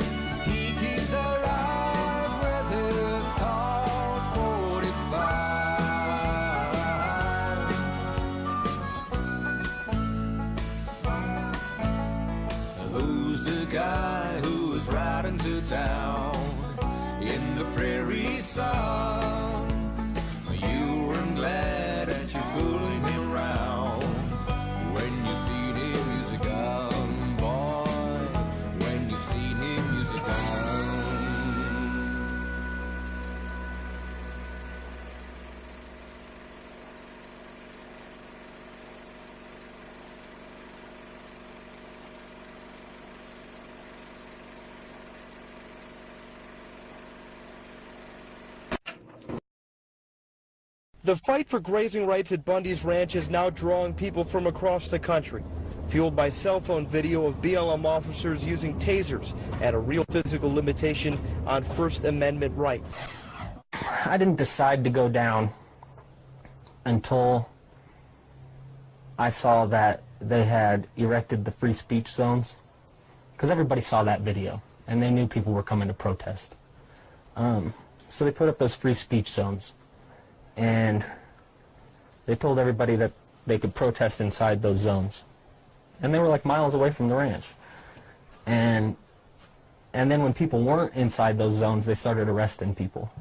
He keeps alive with his Colt 45. Who's the guy who's riding to town in the prairie sun? You weren't glad that you're fooling him around when you seen him use a gun, boy. When you've seen him use a gun. The fight for grazing rights at Bundy's ranch is now drawing people from across the country, fueled by cell phone video of BLM officers using tasers and a real physical limitation on First Amendment rights. I didn't decide to go down until I saw that they had erected the free speech zones, because everybody saw that video and they knew people were coming to protest. So they put up those free speech zones. And they told everybody that they could protest inside those zones. And they were like miles away from the ranch. And then when people weren't inside those zones, they started arresting people.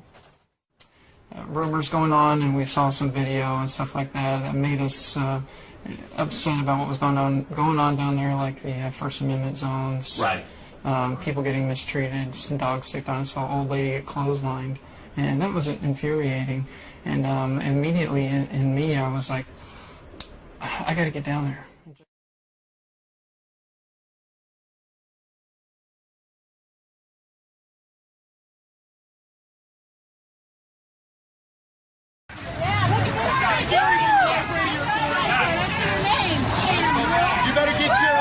Rumors going on, and we saw some video and stuff like that made us upset about what was going on down there, like the First Amendment zones. Right. People getting mistreated, some dogs sick on, saw an old lady get clotheslined. And that was infuriating. And immediately in me, I was like, I got to get down there. You better get your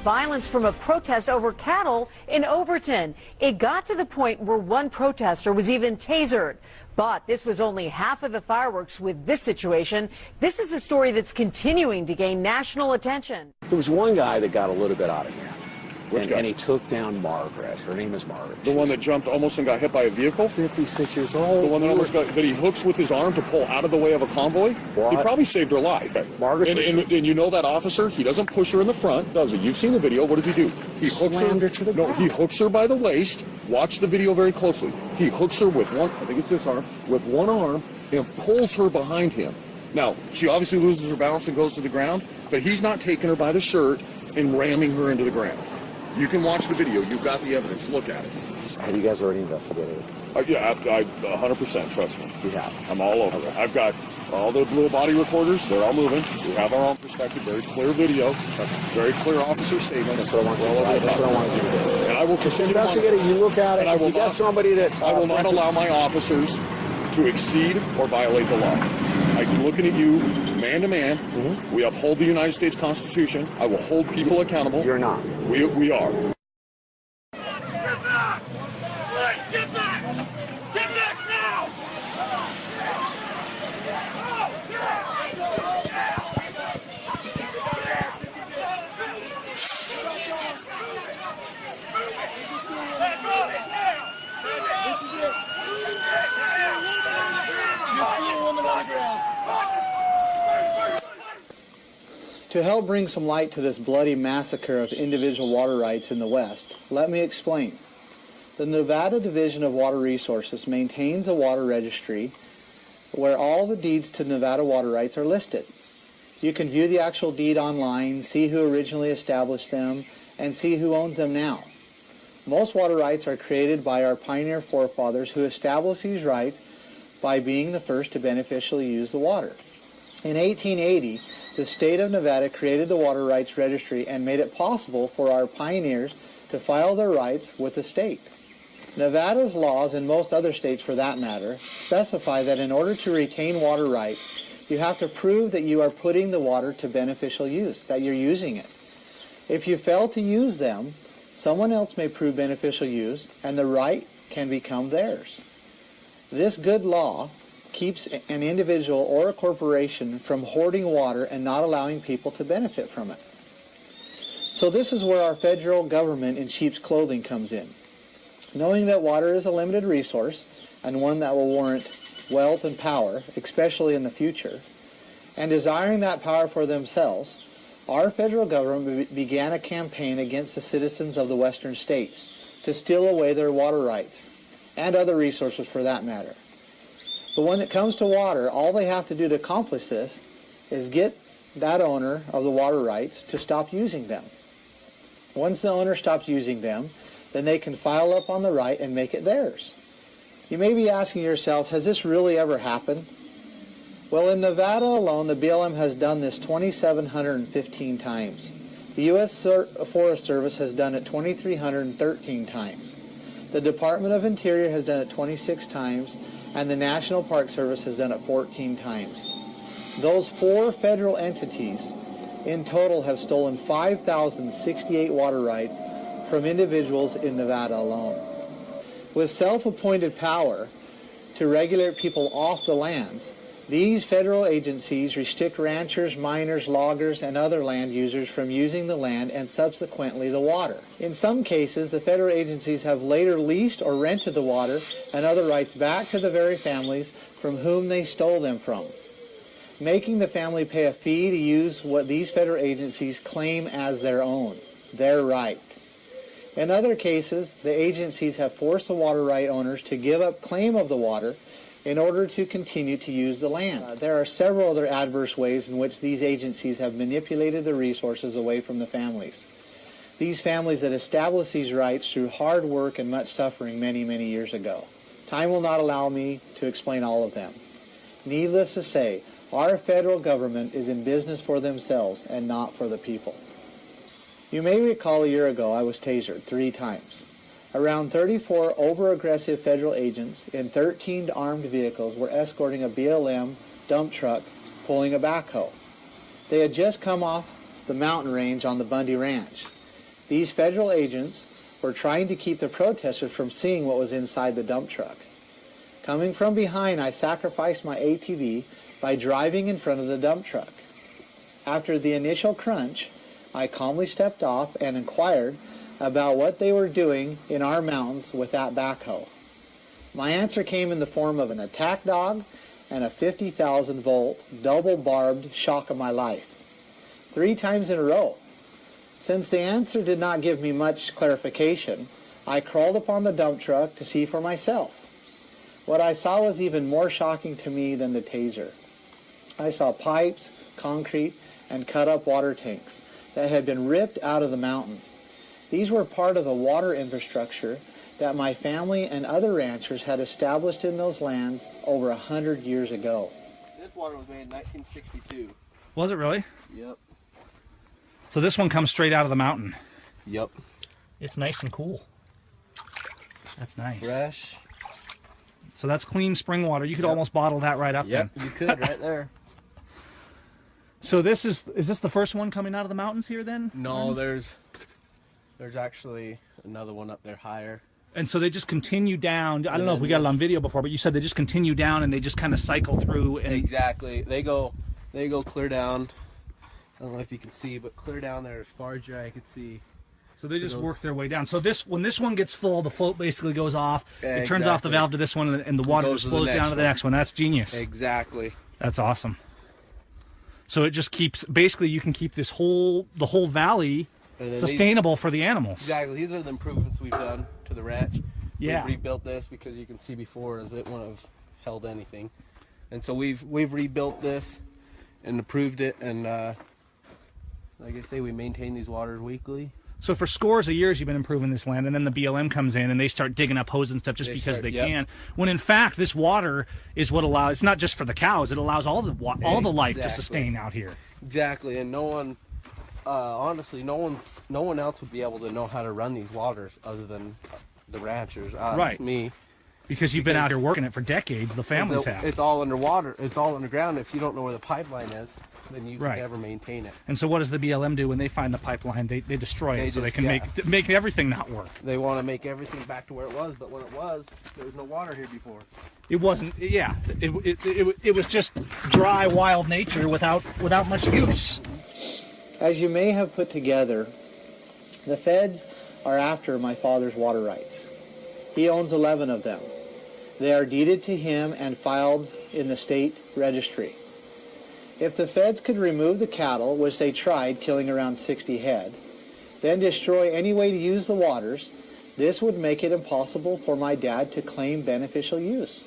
Violence from a protest over cattle in Overton. It got to the point where one protester was even tasered. But this was only half of the fireworks with this situation. This is a story that's continuing to gain national attention. There was one guy that got a little bit out of hand. Which guy? And he took down Margaret. Her name is Margaret. The one that jumped almost and got hit by a vehicle? 56 years old. The one that almost got, that he hooks with his arm to pull out of the way of a convoy? What? He probably saved her life. Margaret. And you know that officer? He doesn't push her in the front, does he? You've seen the video. What does he do? He hooks her to the ground. No, he hooks her by the waist. Watch the video very closely. He hooks her with one, I think it's this arm, with one arm and pulls her behind him. Now, she obviously loses her balance and goes to the ground, but he's not taking her by the shirt and ramming her into the ground. You can watch the video. You've got the evidence. Look at it. Have you guys already investigated it? Yeah, I 100%, trust me. You have. I'm all over it. I've got all the little body recorders. They're all moving. We have our own perspective. Very clear video. Very clear officer statement. That's what I want you to do. That's what I want you to do. And I will continue to investigate it. You look at it. And I will you got not, somebody that... I will not allow my officers to exceed or violate the law. I'm looking at you, man to man. We uphold the United States Constitution. I will hold people accountable. You're not. We are. Get back! Get back now! To help bring some light to this bloody massacre of individual water rights in the West, let me explain. The Nevada Division of Water Resources maintains a water registry where all the deeds to Nevada water rights are listed. You can view the actual deed online, see who originally established them, and see who owns them now. Most water rights are created by our pioneer forefathers who established these rights by being the first to beneficially use the water. In 1880, the state of Nevada created the Water Rights Registry and made it possible for our pioneers to file their rights with the state. Nevada's laws, and most other states for that matter, specify that in order to retain water rights, you have to prove that you are putting the water to beneficial use, that you're using it. If you fail to use them, someone else may prove beneficial use, and the right can become theirs. This good law keeps an individual or a corporation from hoarding water and not allowing people to benefit from it. So this is where our federal government in sheep's clothing comes in. Knowing that water is a limited resource and one that will warrant wealth and power, especially in the future, and desiring that power for themselves, our federal government began a campaign against the citizens of the western states to steal away their water rights, and other resources for that matter. But when it comes to water, all they have to do to accomplish this is get that owner of the water rights to stop using them. Once the owner stops using them, then they can file up on the right and make it theirs. You may be asking yourself, has this really ever happened? Well, in Nevada alone, the BLM has done this 2,715 times. The U.S. Forest Service has done it 2,313 times. The Department of Interior has done it 26 times, and the National Park Service has done it 14 times. Those 4 federal entities in total have stolen 5,068 water rights from individuals in Nevada alone. With self-appointed power to regulate people off the lands, these federal agencies restrict ranchers, miners, loggers, and other land users from using the land and subsequently the water. In some cases, the federal agencies have later leased or rented the water and other rights back to the very families from whom they stole them from, making the family pay a fee to use what these federal agencies claim as their own, their right. In other cases, the agencies have forced the water right owners to give up claim of the water in order to continue to use the land. There are several other adverse ways in which these agencies have manipulated the resources away from the families. These families that established these rights through hard work and much suffering many, many years ago. Time will not allow me to explain all of them. Needless to say, our federal government is in business for themselves and not for the people. You may recall a year ago I was tasered 3 times. Around 34 over-aggressive federal agents in 13 armed vehicles were escorting a BLM dump truck pulling a backhoe. They had just come off the mountain range on the Bundy Ranch. These federal agents were trying to keep the protesters from seeing what was inside the dump truck. Coming from behind, I sacrificed my ATV by driving in front of the dump truck. After the initial crunch, I calmly stepped off and inquired about what they were doing in our mountains with that backhoe. My answer came in the form of an attack dog and a 50,000 volt double-barbed shock of my life. 3 times in a row. Since the answer did not give me much clarification, I crawled upon the dump truck to see for myself. What I saw was even more shocking to me than the taser. I saw pipes, concrete, and cut-up water tanks that had been ripped out of the mountain. These were part of a water infrastructure that my family and other ranchers had established in those lands over 100 years ago. This water was made in 1962. Was it really? Yep. So this one comes straight out of the mountain. Yep. It's nice and cool. That's nice. Fresh. So that's clean spring water. You could almost bottle that right up then. You could right there. So this is this the first one coming out of the mountains here then? No, there's actually another one up there higher. And so they just continue down. I don't know if we got it on video before, but you said they just continue down and they just kind of cycle through. And exactly. They go clear down. I don't know if you can see, but clear down there as far as your eye could see. So they just work their way down. So when this one gets full, the float basically goes off. It turns off the valve to this one, and the water just flows down to the next one. That's genius. Exactly. That's awesome. So it just keeps, basically you can keep the whole valley sustainable for the animals. Exactly. These are the improvements we've done to the ranch. Yeah. We've rebuilt this because you can see before as it wouldn't have held anything. And so we've rebuilt this and improved it, and like I say, we maintain these waters weekly. So for scores of years you've been improving this land, and then the BLM comes in and they start digging up hoses and stuff just because they can. When in fact this water is what allows, it's not just for the cows, it allows all the life to sustain out here. Exactly, and no one, honestly, no one else would be able to know how to run these waters other than the ranchers, right? Me. Because you've been out here working it for decades, the families have. It's all underwater, it's all underground. If you don't know where the pipeline is, then you can never maintain it. And so what does the BLM do when they find the pipeline? They destroy it so they can make everything not work. They want to make everything back to where it was, but when it was, there was no water here before. It wasn't, yeah. It was just dry, wild nature without much use. As you may have put together, the feds are after my father's water rights. He owns 11 of them. They are deeded to him and filed in the state registry. If the feds could remove the cattle, which they tried, killing around 60 head, then destroy any way to use the waters, this would make it impossible for my dad to claim beneficial use.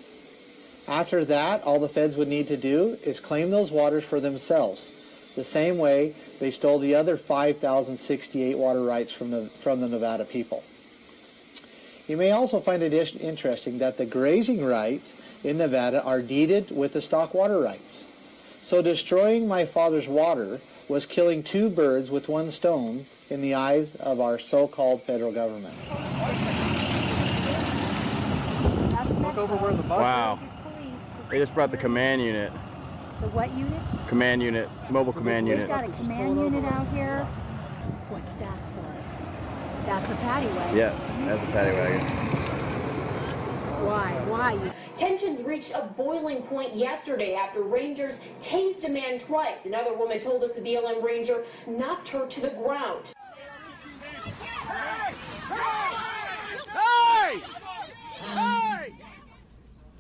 After that, all the feds would need to do is claim those waters for themselves, the same way they stole the other 5,068 water rights from the Nevada people. You may also find it interesting that the grazing rights in Nevada are deeded with the stock water rights. So destroying my father's water was killing two birds with one stone in the eyes of our so-called federal government. Look over where the bus Wow. They just brought the command unit. The what unit? Command unit, mobile command unit. We've got a command unit out here. What's that for? That's a paddy wagon. Yeah, that's a paddy wagon. Why? Tensions reached a boiling point yesterday after rangers tased a man twice. Another woman told us a BLM ranger knocked her to the ground. Hey!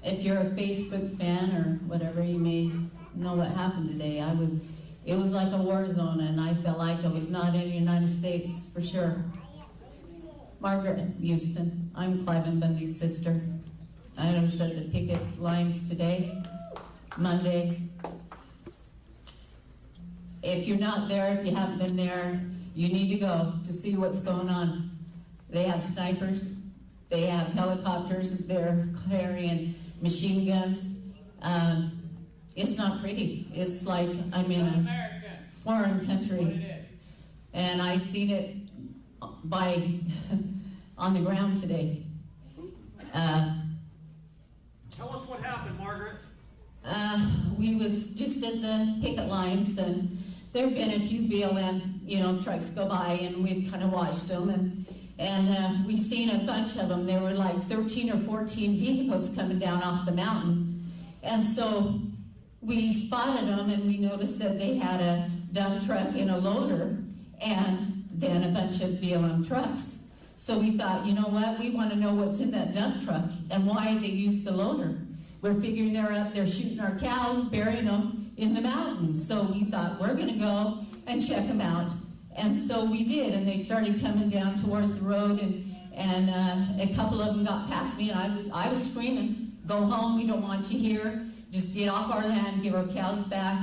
If you're a Facebook fan or whatever, you may know what happened today. It was like a war zone, and I felt like I was not in the United States for sure. Margaret Houston, I'm Cliven Bundy's sister. I was at the picket lines today, Monday. If you're not there, if you haven't been there, you need to go to see what's going on. They have snipers, they have helicopters, they're carrying machine guns. It's not pretty. It's like I'm in a foreign country. And I seen it on the ground today. Tell us what happened, Margaret. We was just at the picket lines, and there have been a few BLM, trucks go by, and we've kind of watched them, and we seen a bunch of them. There were like 13 or 14 vehicles coming down off the mountain, and so we spotted them, and we noticed that they had a dump truck and a loader, and then a bunch of BLM trucks. So we thought, you know what, we want to know what's in that dump truck and why they used the loader. We're figuring they're up there shooting our cows, burying them in the mountains. So we thought, we're going to go and check them out. And so we did, and they started coming down towards the road, and a couple of them got past me, and I was screaming, go home, we don't want you here, just get off our land, give our cows back.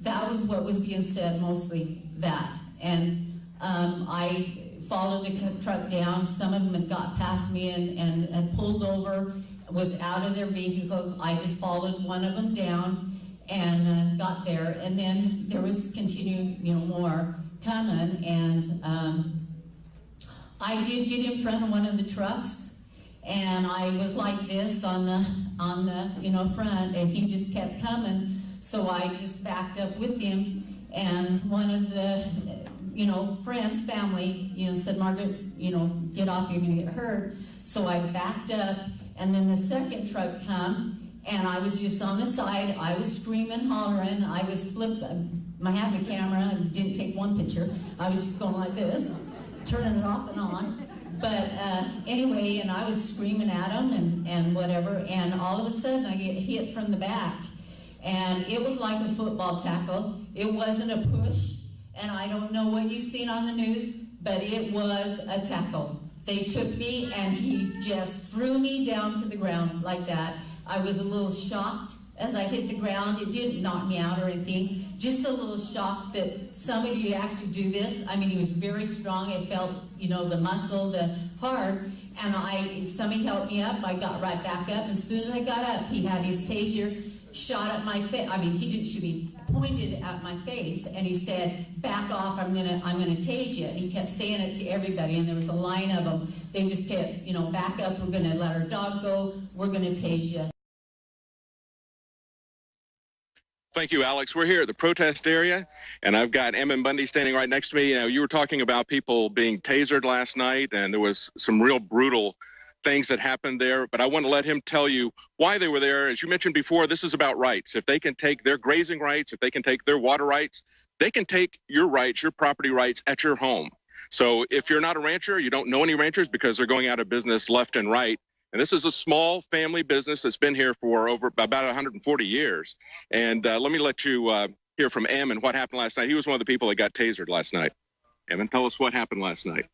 That was what was being said, mostly that. And I followed the truck down. Some of them had got past me and pulled over, was out of their vehicles. I just followed one of them down and got there. And then there was continued, more coming. And I did get in front of one of the trucks, and I was like this on the front, and he just kept coming. So I just backed up with him, and one of the friends, family, said, Margaret, get off, you're going to get hurt. So I backed up, and then the second truck come, and I was just on the side. I was screaming, hollering. I was I had my camera. I didn't take one picture. I was just going like this, turning it off and on. But anyway, and I was screaming at him and whatever, and all of a sudden I get hit from the back. and it was like a football tackle. It wasn't a push, and I don't know what you've seen on the news, but it was a tackle. They took me, and he just threw me down to the ground like that. I was a little shocked as I hit the ground. It didn't knock me out or anything, just a little shocked that somebody would actually do this. I mean, he was very strong. It felt, you know, the muscle, the heart, and somebody helped me up. I got right back up. As soon as I got up, he had his taser shot at my face. I mean, he didn't shoot me, pointed at my face, and he said, "Back off, I'm gonna tase you." And he kept saying it to everybody, and there was a line of them. They just kept, you know, "Back up, we're gonna let our dog go, we're gonna tase you." Thank you, Alex. We're here at the protest area, and I've got Ammon Bundy standing right next to me. You know, you were talking about people being tasered last night, and there was some real brutal things that happened there, but I want to let him tell you why they were there. As you mentioned before, this is about rights. If they can take their grazing rights, if they can take their water rights, they can take your rights, your property rights at your home. So if you're not a rancher, you don't know any ranchers because they're going out of business left and right. And this is a small family business that's been here for over about 140 years. And let me let you hear from Ammon what happened last night. He was one of the people that got tasered last night. Ammon, tell us what happened last night.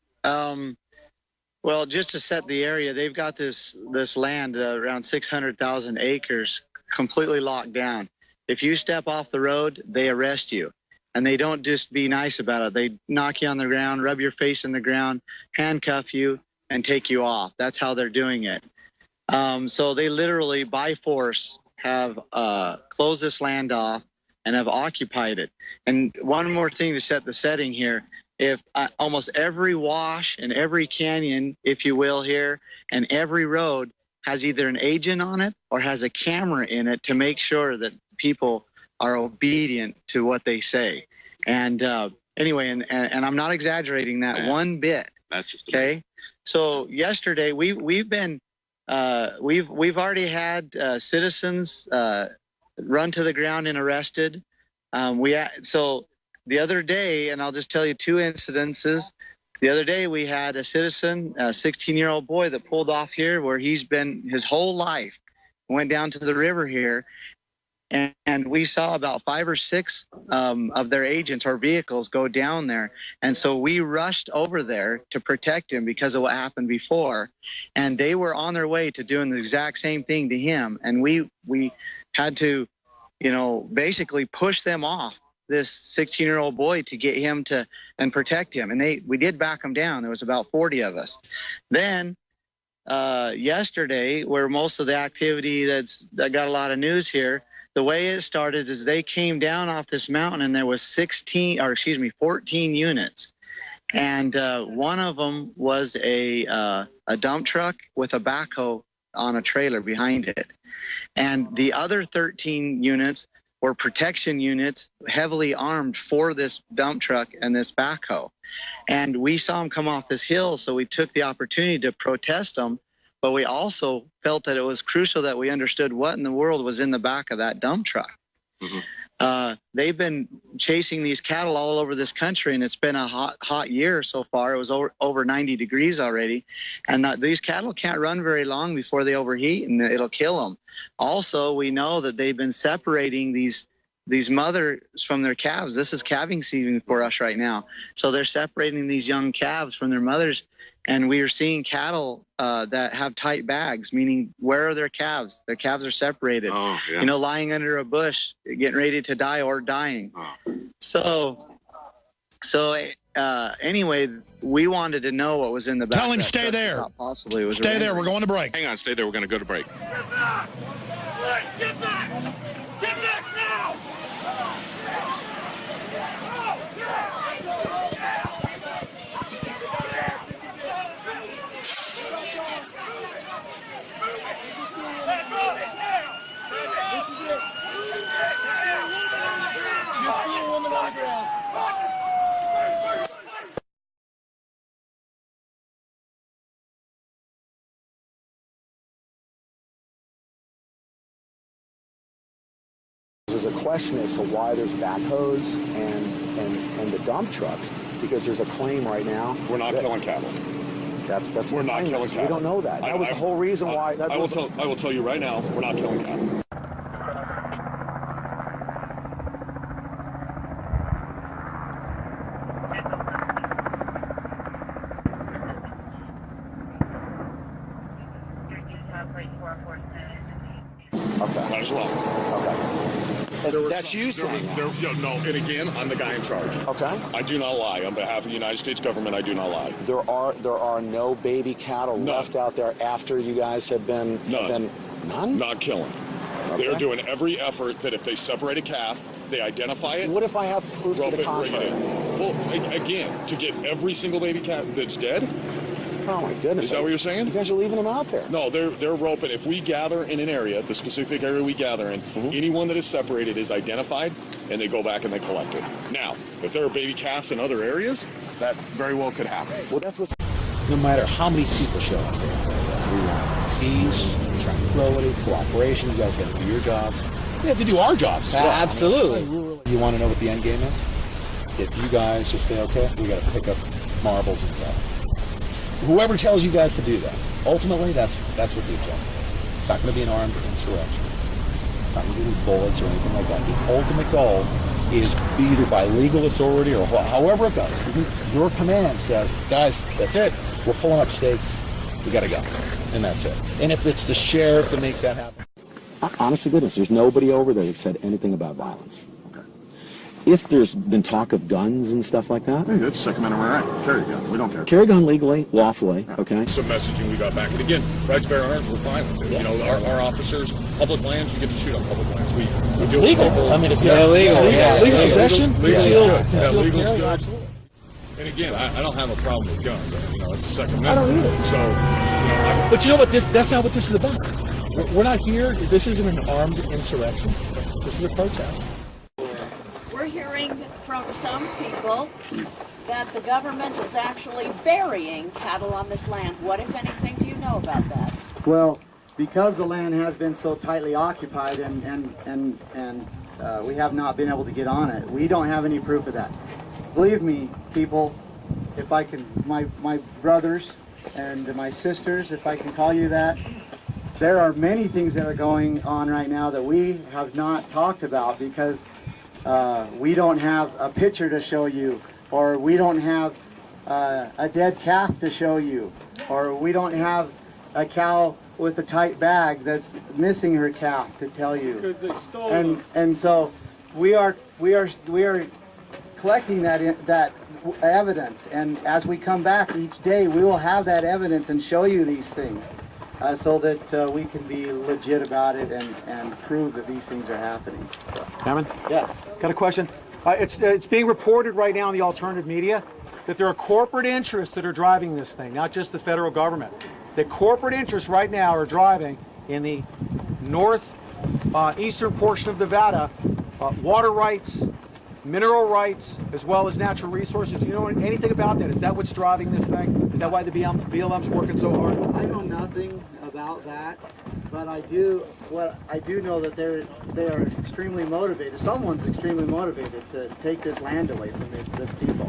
Well, just to set the area, they've got this land around 600,000 acres completely locked down. If you step off the road, they arrest you. And they don't just be nice about it. They knock you on the ground, rub your face in the ground, handcuff you, and take you off. That's how they're doing it. So they literally, by force, have closed this land off and have occupied it. And one more thing to set the setting here. If almost every wash and every canyon, if you will, here, and every road has either an agent on it or has a camera in it to make sure that people are obedient to what they say. And anyway, and I'm not exaggerating that one bit. That's just okay. So yesterday we've already had citizens run to the ground and arrested. So the other day, and I'll just tell you two incidences. The other day we had a citizen, a 16-year-old boy that pulled off here where he's been his whole life, went down to the river here, and we saw about 5 or 6 of their agents or vehicles go down there. And so we rushed over there to protect him because of what happened before. And they were on their way to doing the exact same thing to him. And we had to, you know, basically push them off this 16-year-old boy to get him to and protect him. And we did back him down. There was about 40 of us. Then yesterday, where most of the activity that got a lot of news here, the way it started is they came down off this mountain and there was 14 units. And one of them was a dump truck with a backhoe on a trailer behind it. And the other 13 units were protection units, heavily armed for this dump truck and this backhoe. And we saw them come off this hill, so we took the opportunity to protest them. But we also felt that it was crucial that we understood what in the world was in the back of that dump truck. Mm-hmm. They've been chasing these cattle all over this country, and it's been a hot year so far. It was over 90 degrees already. And these cattle can't run very long before they overheat, and it'll kill them. Also, we know that they've been separating these mothers from their calves. This is calving season for us right now. So they're separating these young calves from their mothers. And we are seeing cattle that have tight bags, meaning where are their calves? Their calves are separated, you know, lying under a bush, getting ready to die or dying. So anyway, we wanted to know what was in the back. Tell him stay there. Possibly it was stay there. We're going to break. Hang on, stay there. We're going to go to break. Get back! Get back! Get back now! There's a question as to why there's backhoes and the dump trucks, because there's a claim right now. We're not killing cattle. That's we're not killing cattle. We don't know that. That was the whole reason why. I will tell you right now, we're not killing cattle. Might as well. Okay. That's you saying that. No, and again, I'm the guy in charge. Okay. I do not lie. On behalf of the United States government, I do not lie. There are no baby cattle left out there after you guys have been... None. None? Not killing. Okay. They're doing every effort that if they separate a calf, they identify it. What if I have proof to the contrary? Well, again, to get every single baby cat that's dead. Oh my goodness! Is that what you're saying? You guys are leaving them out there. No, they're roping. If we gather in an area, the specific area we gather in, anyone that is separated is identified, and they go back and they collect it. Now, if there are baby calves in other areas, that very well could happen. Well, that's what. No matter how many people show up there, we want peace, tranquility, cooperation. You guys got to do your jobs. We have to do our jobs as well. Absolutely. You want to know what the end game is? If you guys just say, okay, we got to pick up marbles and go. Whoever tells you guys to do that, ultimately, that's what the objective is. It's not going to be an armed insurrection. It's not going to be bullets or anything like that. The ultimate goal is either by legal authority or however it goes. Your command says, guys, that's it. We're pulling up stakes. We got to go. And that's it. And if it's the sheriff that makes that happen. Honest to goodness, there's nobody over there that said anything about violence. If there's been talk of guns and stuff like that. Hey, that's Second Amendment right. Carry a gun. We don't care. Carry a gun legally, lawfully, okay? Some messaging we got back. And again, right to bear arms, we're fine with it. Yeah. You know, our officers, public lands, you get to shoot on public lands. We deal legal. with people. I mean, if you're legal possession, legal is good. Absolutely. And again, I don't have a problem with guns. You know, it's a Second Amendment. I don't either. So, you know, but you know what? That's not what this is about. We're not here. This isn't an armed insurrection. This is a protest. We're hearing from some people that the government is actually burying cattle on this land. What, if anything, do you know about that? Well, because the land has been so tightly occupied and we have not been able to get on it, we don't have any proof of that. Believe me, people, if I can, my brothers and my sisters, if I can call you that, there are many things that are going on right now that we have not talked about because we don't have a picture to show you, or we don't have a dead calf to show you, or we don't have a cow with a tight bag that's missing her calf to tell you. Because they stole them. And so we are collecting that evidence, and as we come back each day, we will have that evidence and show you these things. So that we can be legit about it and prove that these things are happening. So. Ammon? Yes. Got a question? It's being reported right now in the alternative media that there are corporate interests that are driving this thing, not just the federal government. The corporate interests right now are driving in the eastern portion of Nevada water rights, mineral rights, as well as natural resources. Do you know anything about that? Is that what's driving this thing? Is that why the BLM's working so hard? I know nothing about that, but I do know that they are extremely motivated. Someone's extremely motivated to take this land away from this people.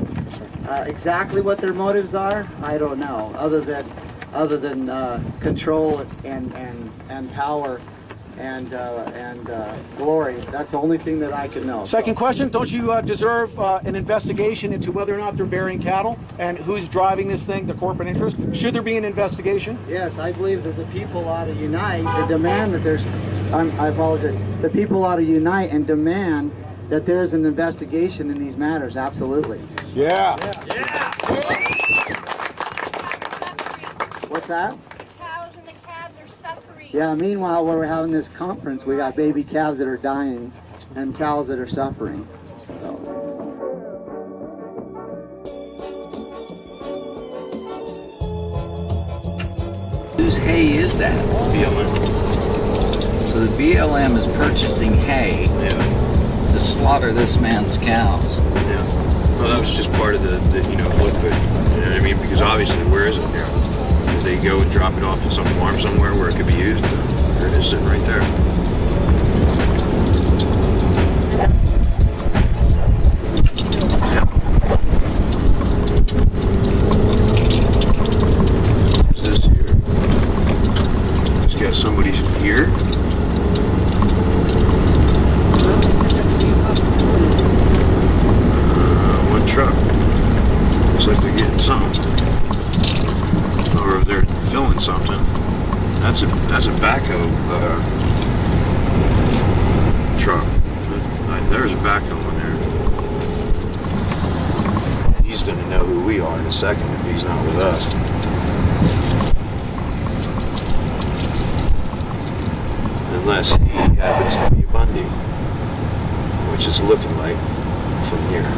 Exactly what their motives are, I don't know. Other than control and power and glory. That's the only thing that I can know. Second question, don't you deserve an investigation into whether or not they're burying cattle and who's driving this thing, the corporate interest? Should there be an investigation? Yes, I believe that the people ought to unite and demand that there's, I apologize, the people ought to unite and demand that there's an investigation in these matters, absolutely. Yeah. What's that? Yeah, meanwhile, while we're having this conference, we got baby calves that are dying and cows that are suffering. So. Whose hay is that? BLM. So the BLM is purchasing hay to slaughter this man's cows. Yeah. Well, that was just part of the what could, you know what I mean? Because obviously, where is it now? They go and drop it off at some farm somewhere where it could be used. There it is, sitting right there. What's this here? It's got somebody here. One truck. Looks like they're getting something. Or they're filling something. That's a backhoe second if he's not with us. Unless he happens to be Bundy, which is looking like from here.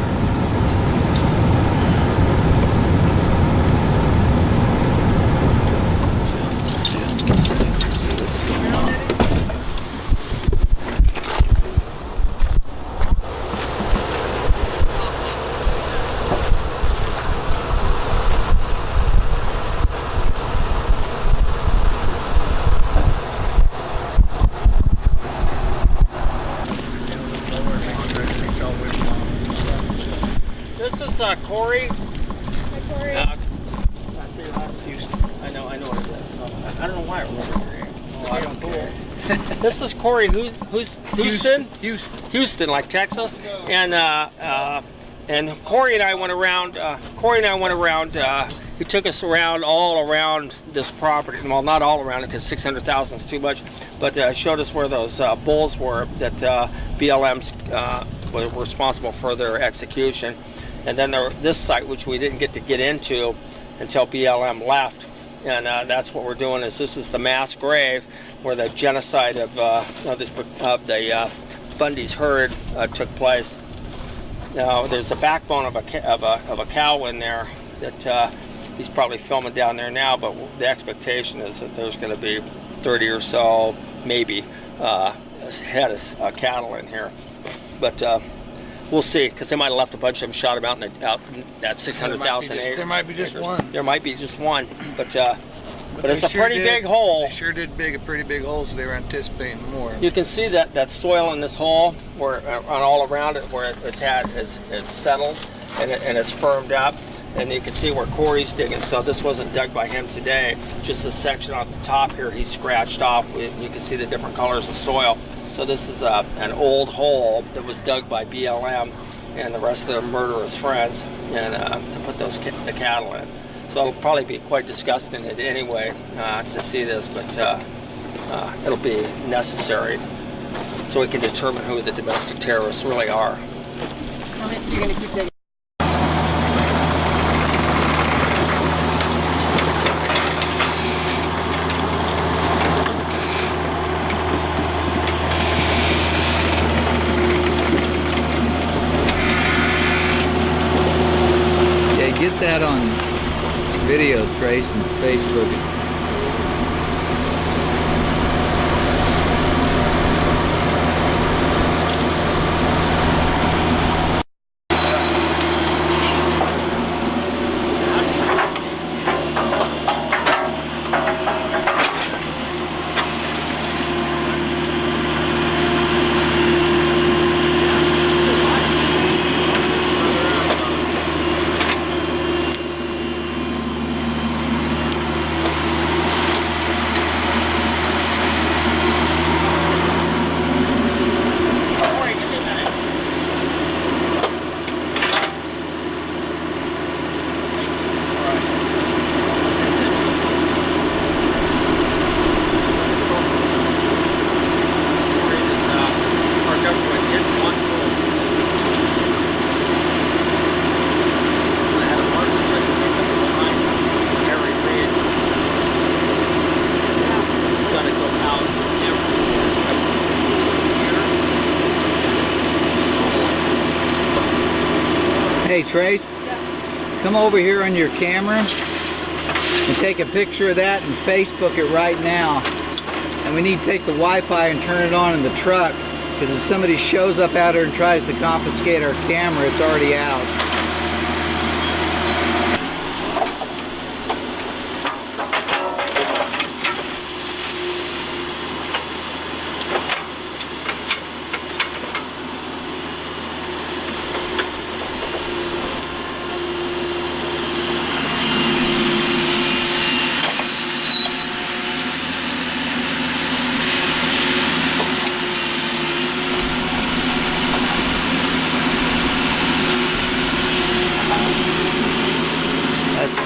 Corey. Hi, Corey. I see your last Houston. I know what it is. I don't know why I remember your name. Oh, I don't care. This is Corey. Who's Houston? Houston, like Texas. And Corey and I went around. He took us around all around this property. Well, not all around it because 600,000 is too much, but showed us where those bulls were that BLM's were responsible for their execution. And then this site, which we didn't get into until BLM left, and that's what we're doing. This is the mass grave where the genocide of the Bundy's herd took place. Now there's the backbone of a cow in there that he's probably filming down there now. But the expectation is that there's going to be 30 or so, maybe, head of cattle in here, but. We'll see, because they might have left a bunch of them, shot them out in that 600,000 acres. There might be just one. There might be just one, but it's a pretty big hole. They sure did dig a pretty big hole, so they were anticipating more. You can see that soil in this hole, where all around it, where it's settled and it's firmed up, and you can see where Corey's digging. So this wasn't dug by him today. Just a section on the top here he scratched off. You can see the different colors of soil. So this is an old hole that was dug by BLM and the rest of their murderous friends, and to put the cattle in. So it'll probably be quite disgusting anyway to see this, but it'll be necessary so we can determine who the domestic terrorists really are. Comments, you're going to keep digging. Get that on video, Trace, and Facebook. Hey Trace, come over here on your camera and take a picture of that and Facebook it right now. And we need to take the Wi-Fi and turn it on in the truck, because if somebody shows up out here and tries to confiscate our camera, it's already out.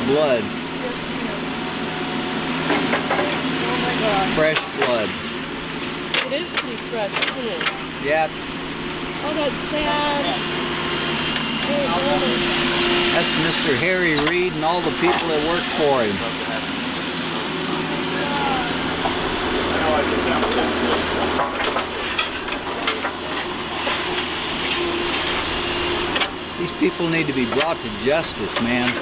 Blood. Oh my gosh. Fresh blood. It is pretty fresh, isn't it? Yep. Oh, that's sad. That's Mr. Harry Reid and all the people that work for him. These people need to be brought to justice, man.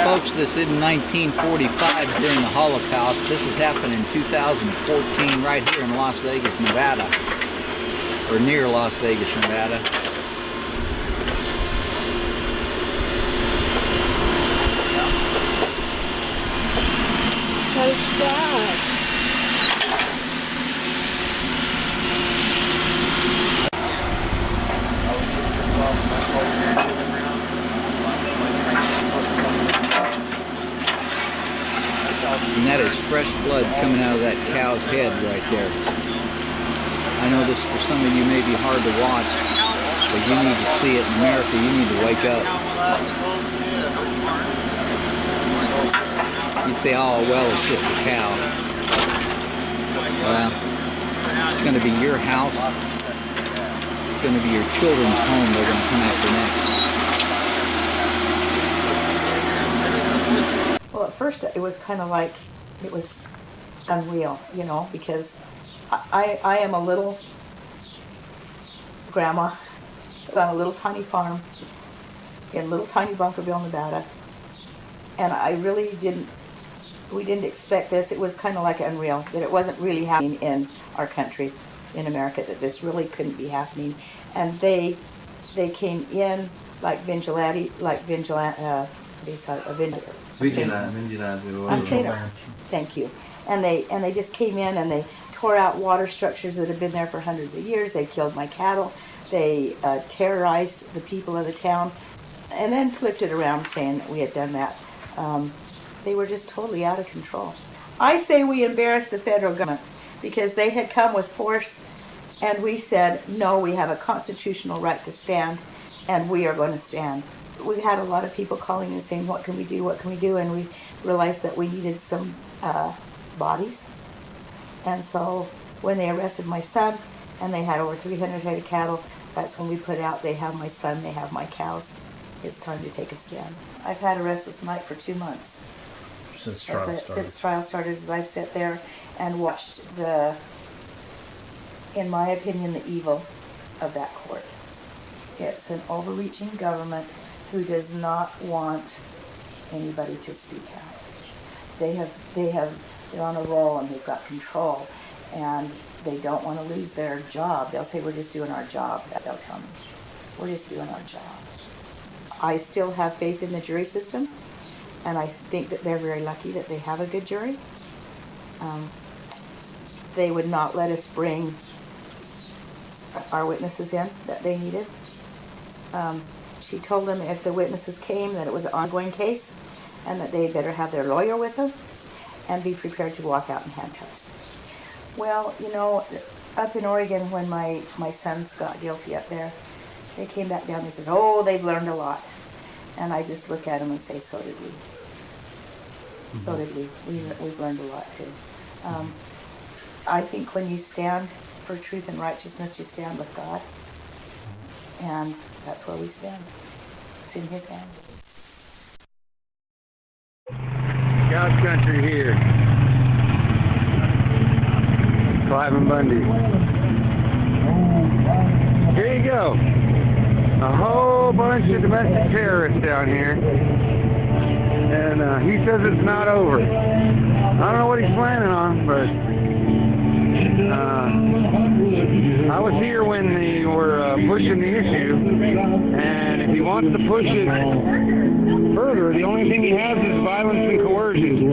Folks, this is in 1945 during the Holocaust. This has happened in 2014 right here in Las Vegas, Nevada, or near Las Vegas, Nevada. How sad. And that is fresh blood coming out of that cow's head right there. I know this for some of you may be hard to watch, but you need to see it. In America, you need to wake up. You'd say, oh, well, it's just a cow. Well, it's going to be your house. It's going to be your children's home they're going to come after next. Well, at first it was kind of like, it was unreal, you know, because I am a little grandma on a little tiny farm in little tiny Bunkerville, Nevada, and I really we didn't expect this. It was kind of like unreal that it wasn't really happening in our country, in America, that this really couldn't be happening. And they came in like vigilante. I'm saying it. Thank you. And they just came in and they tore out water structures that had been there for hundreds of years. They killed my cattle. They terrorized the people of the town, and then flipped it around saying that we had done that. They were just totally out of control. I say we embarrassed the federal government because they had come with force, and we said, no, we have a constitutional right to stand, and we are going to stand. We had a lot of people calling and saying, what can we do, what can we do? And we realized that we needed some bodies. And so when they arrested my son, and they had over 300 head of cattle, that's when we put out, they have my son, they have my cows. It's time to take a stand. I've had a restless night for 2 months. Since trial started, as I've sat there and watched in my opinion, the evil of that court. It's an overreaching government who does not want anybody to speak out. They're on a roll and they've got control, and they don't want to lose their job. They'll say, we're just doing our job. They'll tell me, we're just doing our job. I still have faith in the jury system, and I think that they're very lucky that they have a good jury. They would not let us bring our witnesses in that they needed. She told them if the witnesses came that it was an ongoing case and that they better have their lawyer with them and be prepared to walk out in handcuffs. Well, you know, up in Oregon when my sons got guilty up there, they came back down and said, oh, they've learned a lot. And I just look at them and say, so did we. Mm-hmm. So did we. We've learned a lot too. I think when you stand for truth and righteousness, you stand with God. And that's where we stand. It's in His hands. Couch country here. Cliven Bundy. Here you go. A whole bunch of domestic terrorists down here. And he says it's not over. I don't know what he's planning on, but I was here when they were pushing the issue, and if he wants to push it further, the only thing he has is violence and coercion.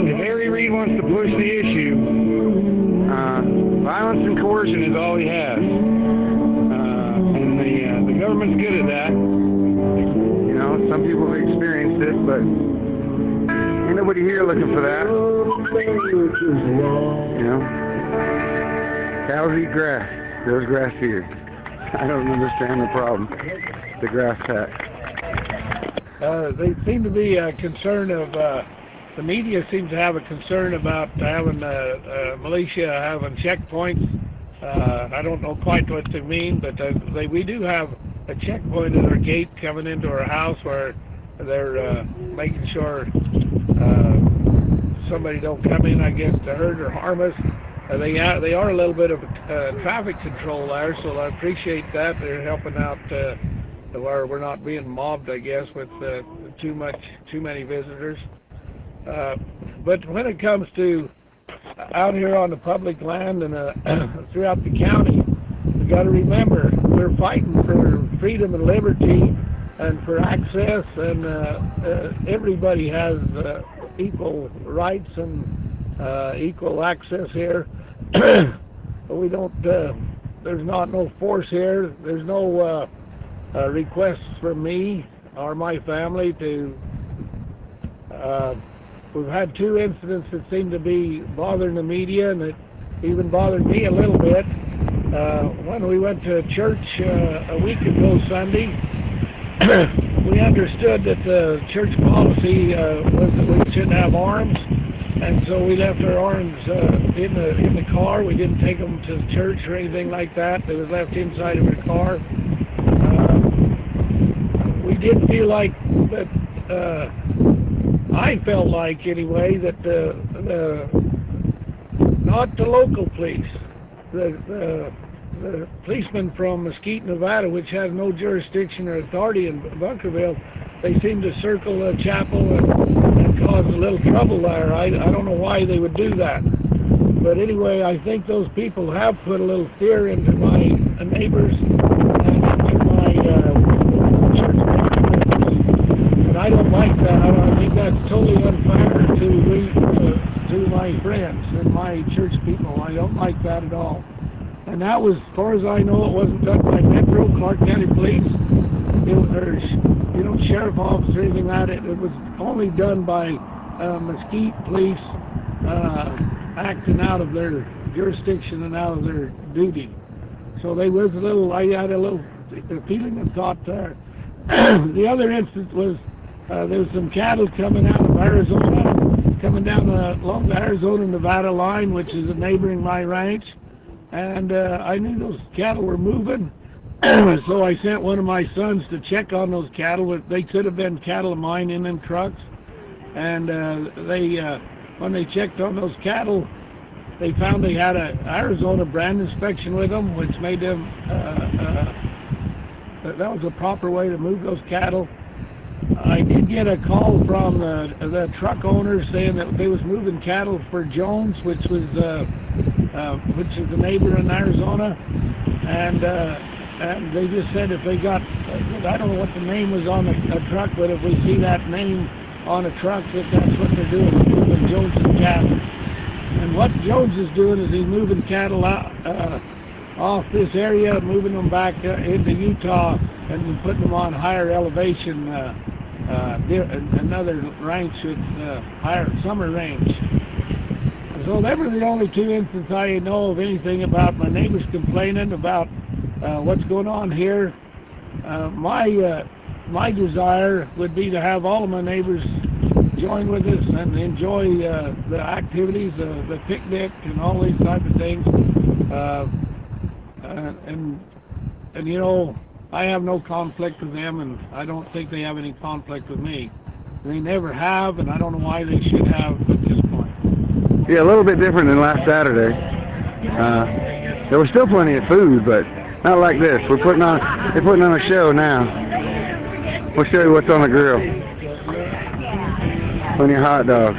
If Harry Reid wants to push the issue, violence and coercion is all he has. And the government's good at that. You know, some people have experienced this, but ain't nobody here looking for that. You know, cows eat grass. There's grass here. I don't understand the problem. The grass patch. they seem to be concerned of, the media seems to have a concern about having militia having checkpoints. I don't know quite what they mean, but we do have a checkpoint at our gate coming into our house where they're making sure somebody don't come in, I guess, to hurt or harm us. They are a little bit of traffic control there, so I appreciate that. They're helping out where we're not being mobbed, I guess, with too many visitors. But when it comes to out here on the public land and throughout the county, we got to remember we're fighting for freedom and liberty and for access, and everybody has equal rights and equal access here. We don't. There's no force here. There's no requests from me or my family to. We've had 2 incidents that seem to be bothering the media, and it even bothered me a little bit. When we went to church a week ago Sunday, we understood that the church policy was that we shouldn't have arms, and so we left our arms in the car. We didn't take them to the church or anything like that. They was left inside of the car. We did feel like that. I felt like, anyway, that not the local police, the policemen from Mesquite, Nevada, which has no jurisdiction or authority in Bunkerville, they seem to circle the chapel and cause a little trouble there. I don't know why they would do that. But anyway, I think those people have put a little fear into my neighbors and into my church members. And I don't like that. I think that's totally unfair to my friends and my church people. I don't like that at all. And that was, as far as I know, it wasn't done by Metro, Clark County Police, sheriff office or anything like that. It was only done by Mesquite Police acting out of their jurisdiction and out of their duty. So I had a little feeling of thought there. The other instance was there was some cattle coming out of Arizona, coming down along the Arizona-Nevada line, which is a neighboring my ranch. And I knew those cattle were moving, so I sent one of my sons to check on those cattle. They could have been cattle of mine in them trucks. And when they checked on those cattle, they found they had an Arizona brand inspection with them, which made them, that was a proper way to move those cattle. I did get a call from the truck owners saying that they was moving cattle for Jones, which is the neighbor in Arizona, and they just said if they got, I don't know what the name was on a truck, but if we see that name on a truck, that's what they're doing, moving Jones's cattle. And what Jones is doing is he's moving cattle out off this area, moving them back into Utah, and putting them on higher elevation, another ranch with higher summer range. So that were the only 2 instances I know of anything about my neighbors complaining about what's going on here. My desire would be to have all of my neighbors join with us and enjoy the activities, the picnic and all these types of things. And you know, I have no conflict with them, and I don't think they have any conflict with me. They never have, and I don't know why they should have at this point. Yeah, a little bit different than last Saturday. There was still plenty of food, but not like this. They're putting on a show now. We'll show you what's on the grill. Plenty of hot dogs.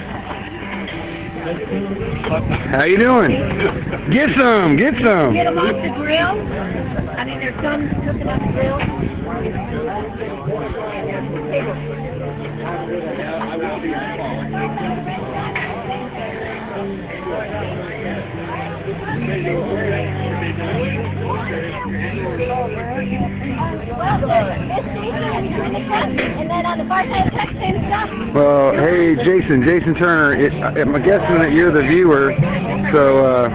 How you doing? Get some, get some. Get them off the grill. I mean, there's some cooking on the grill. Well, hey, Jason Turner, I'm guessing that you're the viewer, so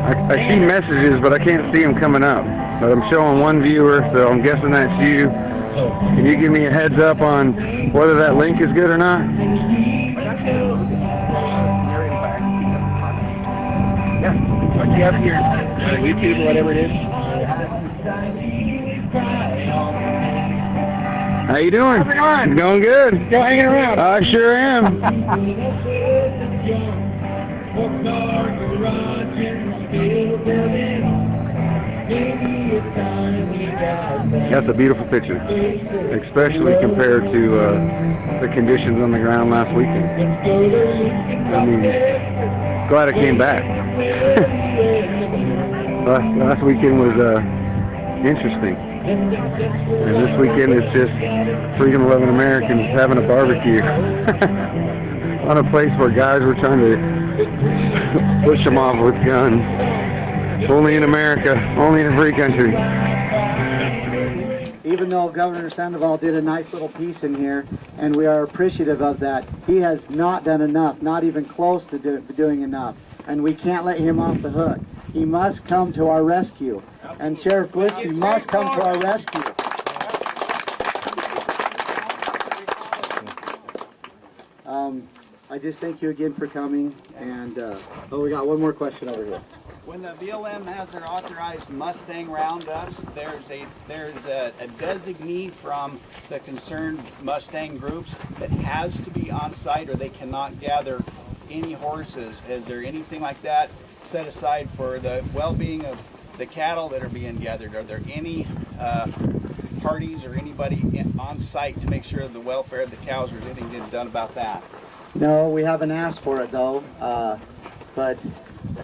I see messages, but I can't see them coming up. But I'm showing one viewer, so I'm guessing that's you. Can you give me a heads up on whether that link is good or not? Yeah. Do you have your YouTube or whatever it is? How you doing? How's it going? Going good. Still hanging around? I sure am. That's a beautiful picture, especially compared to the conditions on the ground last weekend. I mean, glad I came back. Last weekend was interesting. And this weekend it's just freedom-loving Americans having a barbecue on a place where guys were trying to push them off with guns. Only in America, only in a free country. Even though Governor Sandoval did a nice little piece in here, and we are appreciative of that, he has not done enough, not even close to doing enough. And we can't let him off the hook. He must come to our rescue. And Sheriff Glisky must come to our rescue. I just thank you again for coming. And we got one more question over here. When the BLM has their authorized Mustang roundups, there's a designee from the concerned Mustang groups that has to be on site, or they cannot gather any horses. Is there anything like that set aside for the well-being of the cattle that are being gathered? Are there any parties or anybody on site to make sure the welfare of the cows, or is anything getting done about that? No, we haven't asked for it though. But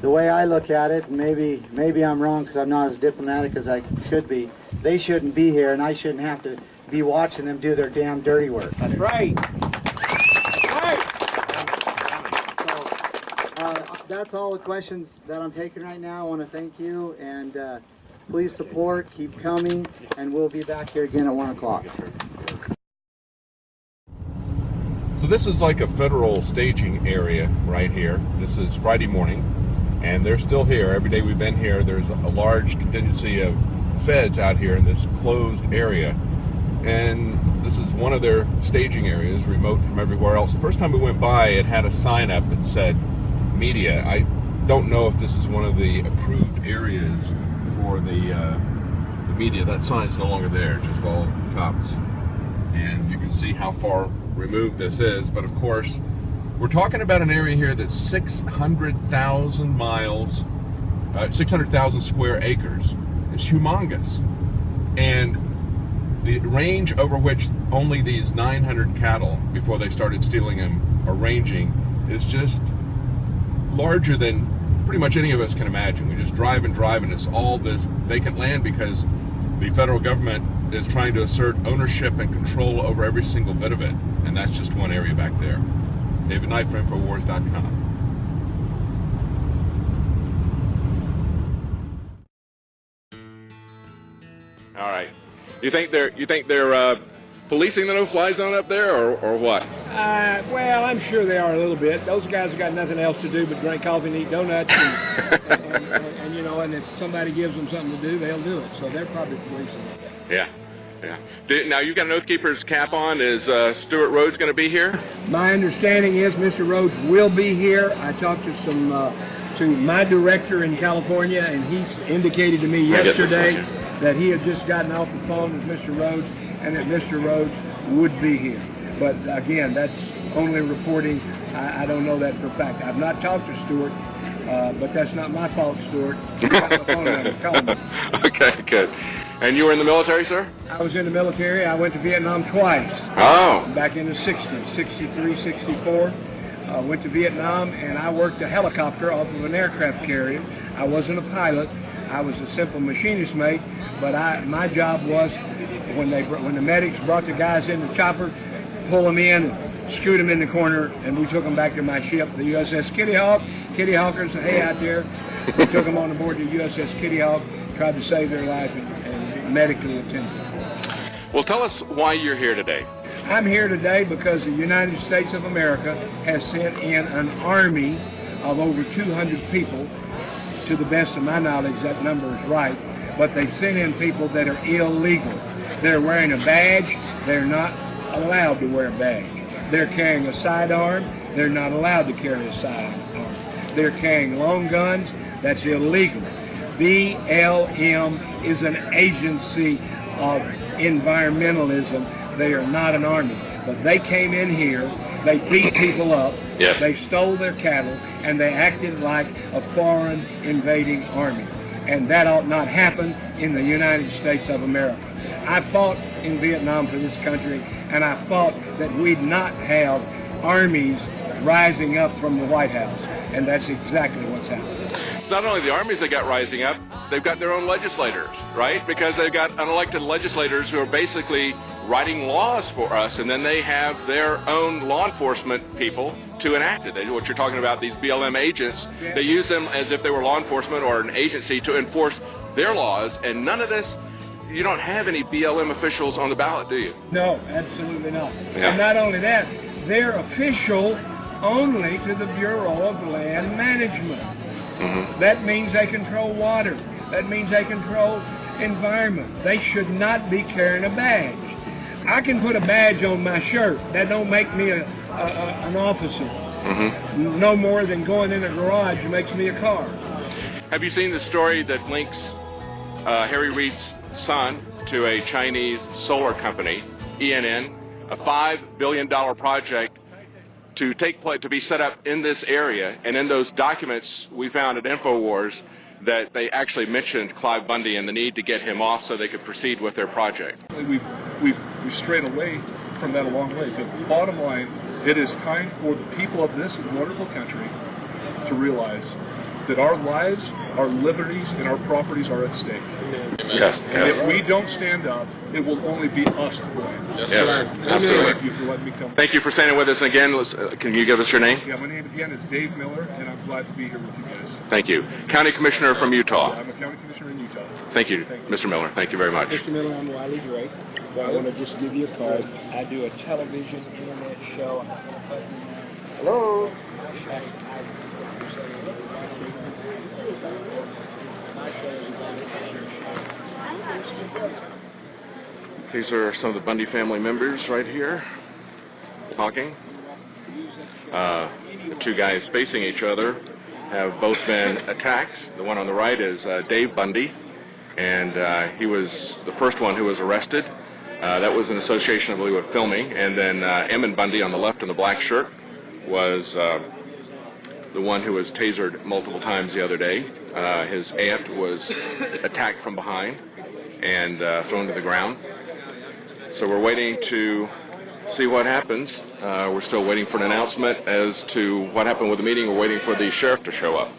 the way I look at it, maybe I'm wrong because I'm not as diplomatic as I should be. They shouldn't be here, and I shouldn't have to be watching them do their damn dirty work. That's right. That's all the questions that I'm taking right now. I want to thank you, and please support, keep coming, and we'll be back here again at 1 o'clock. So this is like a federal staging area right here. This is Friday morning, and they're still here. Every day we've been here, there's a large contingency of feds out here in this closed area. And this is one of their staging areas, remote from everywhere else. The first time we went by, it had a sign up that said media. I don't know if this is one of the approved areas for the media. That sign's no longer there, just all cops. And you can see how far removed this is, but of course we're talking about an area here that's 600,000 miles, 600,000 square acres. It's humongous, and the range over which only these 900 cattle, before they started stealing them, are ranging is just larger than pretty much any of us can imagine. We just drive and drive, and it's all this vacant land because the federal government is trying to assert ownership and control over every single bit of it. And that's just one area back there. David Knight for Infowars.com. All right. You think they're policing the no-fly zone up there, or what? Well, I'm sure they are a little bit. Those guys have got nothing else to do but drink coffee and eat donuts, and you know, and if somebody gives them something to do, they'll do it. So they're probably policing it. Yeah. Yeah. Now you've got an Oathkeeper's cap on. Is Stuart Rhodes going to be here? My understanding is Mr. Rhodes will be here. I talked to my director in California, and he indicated to me yesterday that he had just gotten off the phone with Mr. Rhodes, and that Mr. Rhodes would be here. But again, that's only reporting. I don't know that for a fact. I've not talked to Stuart, but that's not my fault, Stuart. Okay, good. And you were in the military, sir? I was in the military. I went to Vietnam twice. Oh. Back in the 60s, 63, 64. Went to Vietnam, and I worked a helicopter off of an aircraft carrier. I wasn't a pilot. I was a simple machinist mate, but my job was when the medics brought the guys in the chopper, pull them in, and scoot them in the corner, and we took them back to my ship, the USS Kitty Hawk. Kitty Hawkers, hey out there. We took them on board the USS Kitty Hawk, tried to save their life and medically attend them. Well, tell us why you're here today. I'm here today because the United States of America has sent in an army of over 200 people. To the best of my knowledge, that number is right. But they've sent in people that are illegal. They're wearing a badge. They're not allowed to wear a badge. They're carrying a sidearm. They're not allowed to carry a sidearm. They're carrying long guns. That's illegal. BLM is an agency of environmentalism. They are not an army. But they came in here, they beat people up, yes. They stole their cattle, and they acted like a foreign invading army. And that ought not happen in the United States of America. I fought in Vietnam for this country, and I fought that we'd not have armies rising up from the White House. And that's exactly what's happening. It's not only the armies that got rising up, they've got their own legislators, right? Because they've got unelected legislators who are basically writing laws for us, and then they have their own law enforcement people to enact it. They do what you're talking about, these BLM agents. They use them as if they were law enforcement or an agency to enforce their laws, and none of this, you don't have any BLM officials on the ballot, do you? No, absolutely not. Yeah. And not only that, they're official only to the Bureau of Land Management. Mm-hmm. That means they control water. That means they control environment. They should not be carrying a badge. I can put a badge on my shirt. That don't make me an officer. Mm-hmm. No more than going in a garage makes me a car. Have you seen the story that links Harry Reid's son to a Chinese solar company, ENN, a $5 billion project to take place, to be set up in this area? And in those documents we found at InfoWars that they actually mentioned Clive Bundy and the need to get him off so they could proceed with their project. We've strayed away from that a long way. But bottom line, it is time for the people of this wonderful country to realize that our lives, our liberties, and our properties are at stake. Yes. And if we don't stand up, it will only be us to blame. Yes, absolutely. Thank you for letting me come. Thank you for standing with us again. Can you give us your name? Yeah, my name again is Dave Miller, and I'm glad to be here with you guys. Thank you. County Commissioner from Utah. I'm a county commissioner in Utah. Thank you, Mr. Miller. Thank you very much. Mr. Miller, I'm Wiley Drake. I want to just give you a card. I do a television, internet show. Hello? These are some of the Bundy family members right here talking. The two guys facing each other have both been attacked. The one on the right is Dave Bundy, and he was the first one who was arrested. That was in association, I believe, with filming. And then Ammon Bundy on the left in the black shirt was the one who was tasered multiple times the other day. His aunt was attacked from behind and thrown to the ground. So we're waiting to see what happens. We're still waiting for an announcement as to what happened with the meeting. We're waiting for the sheriff to show up.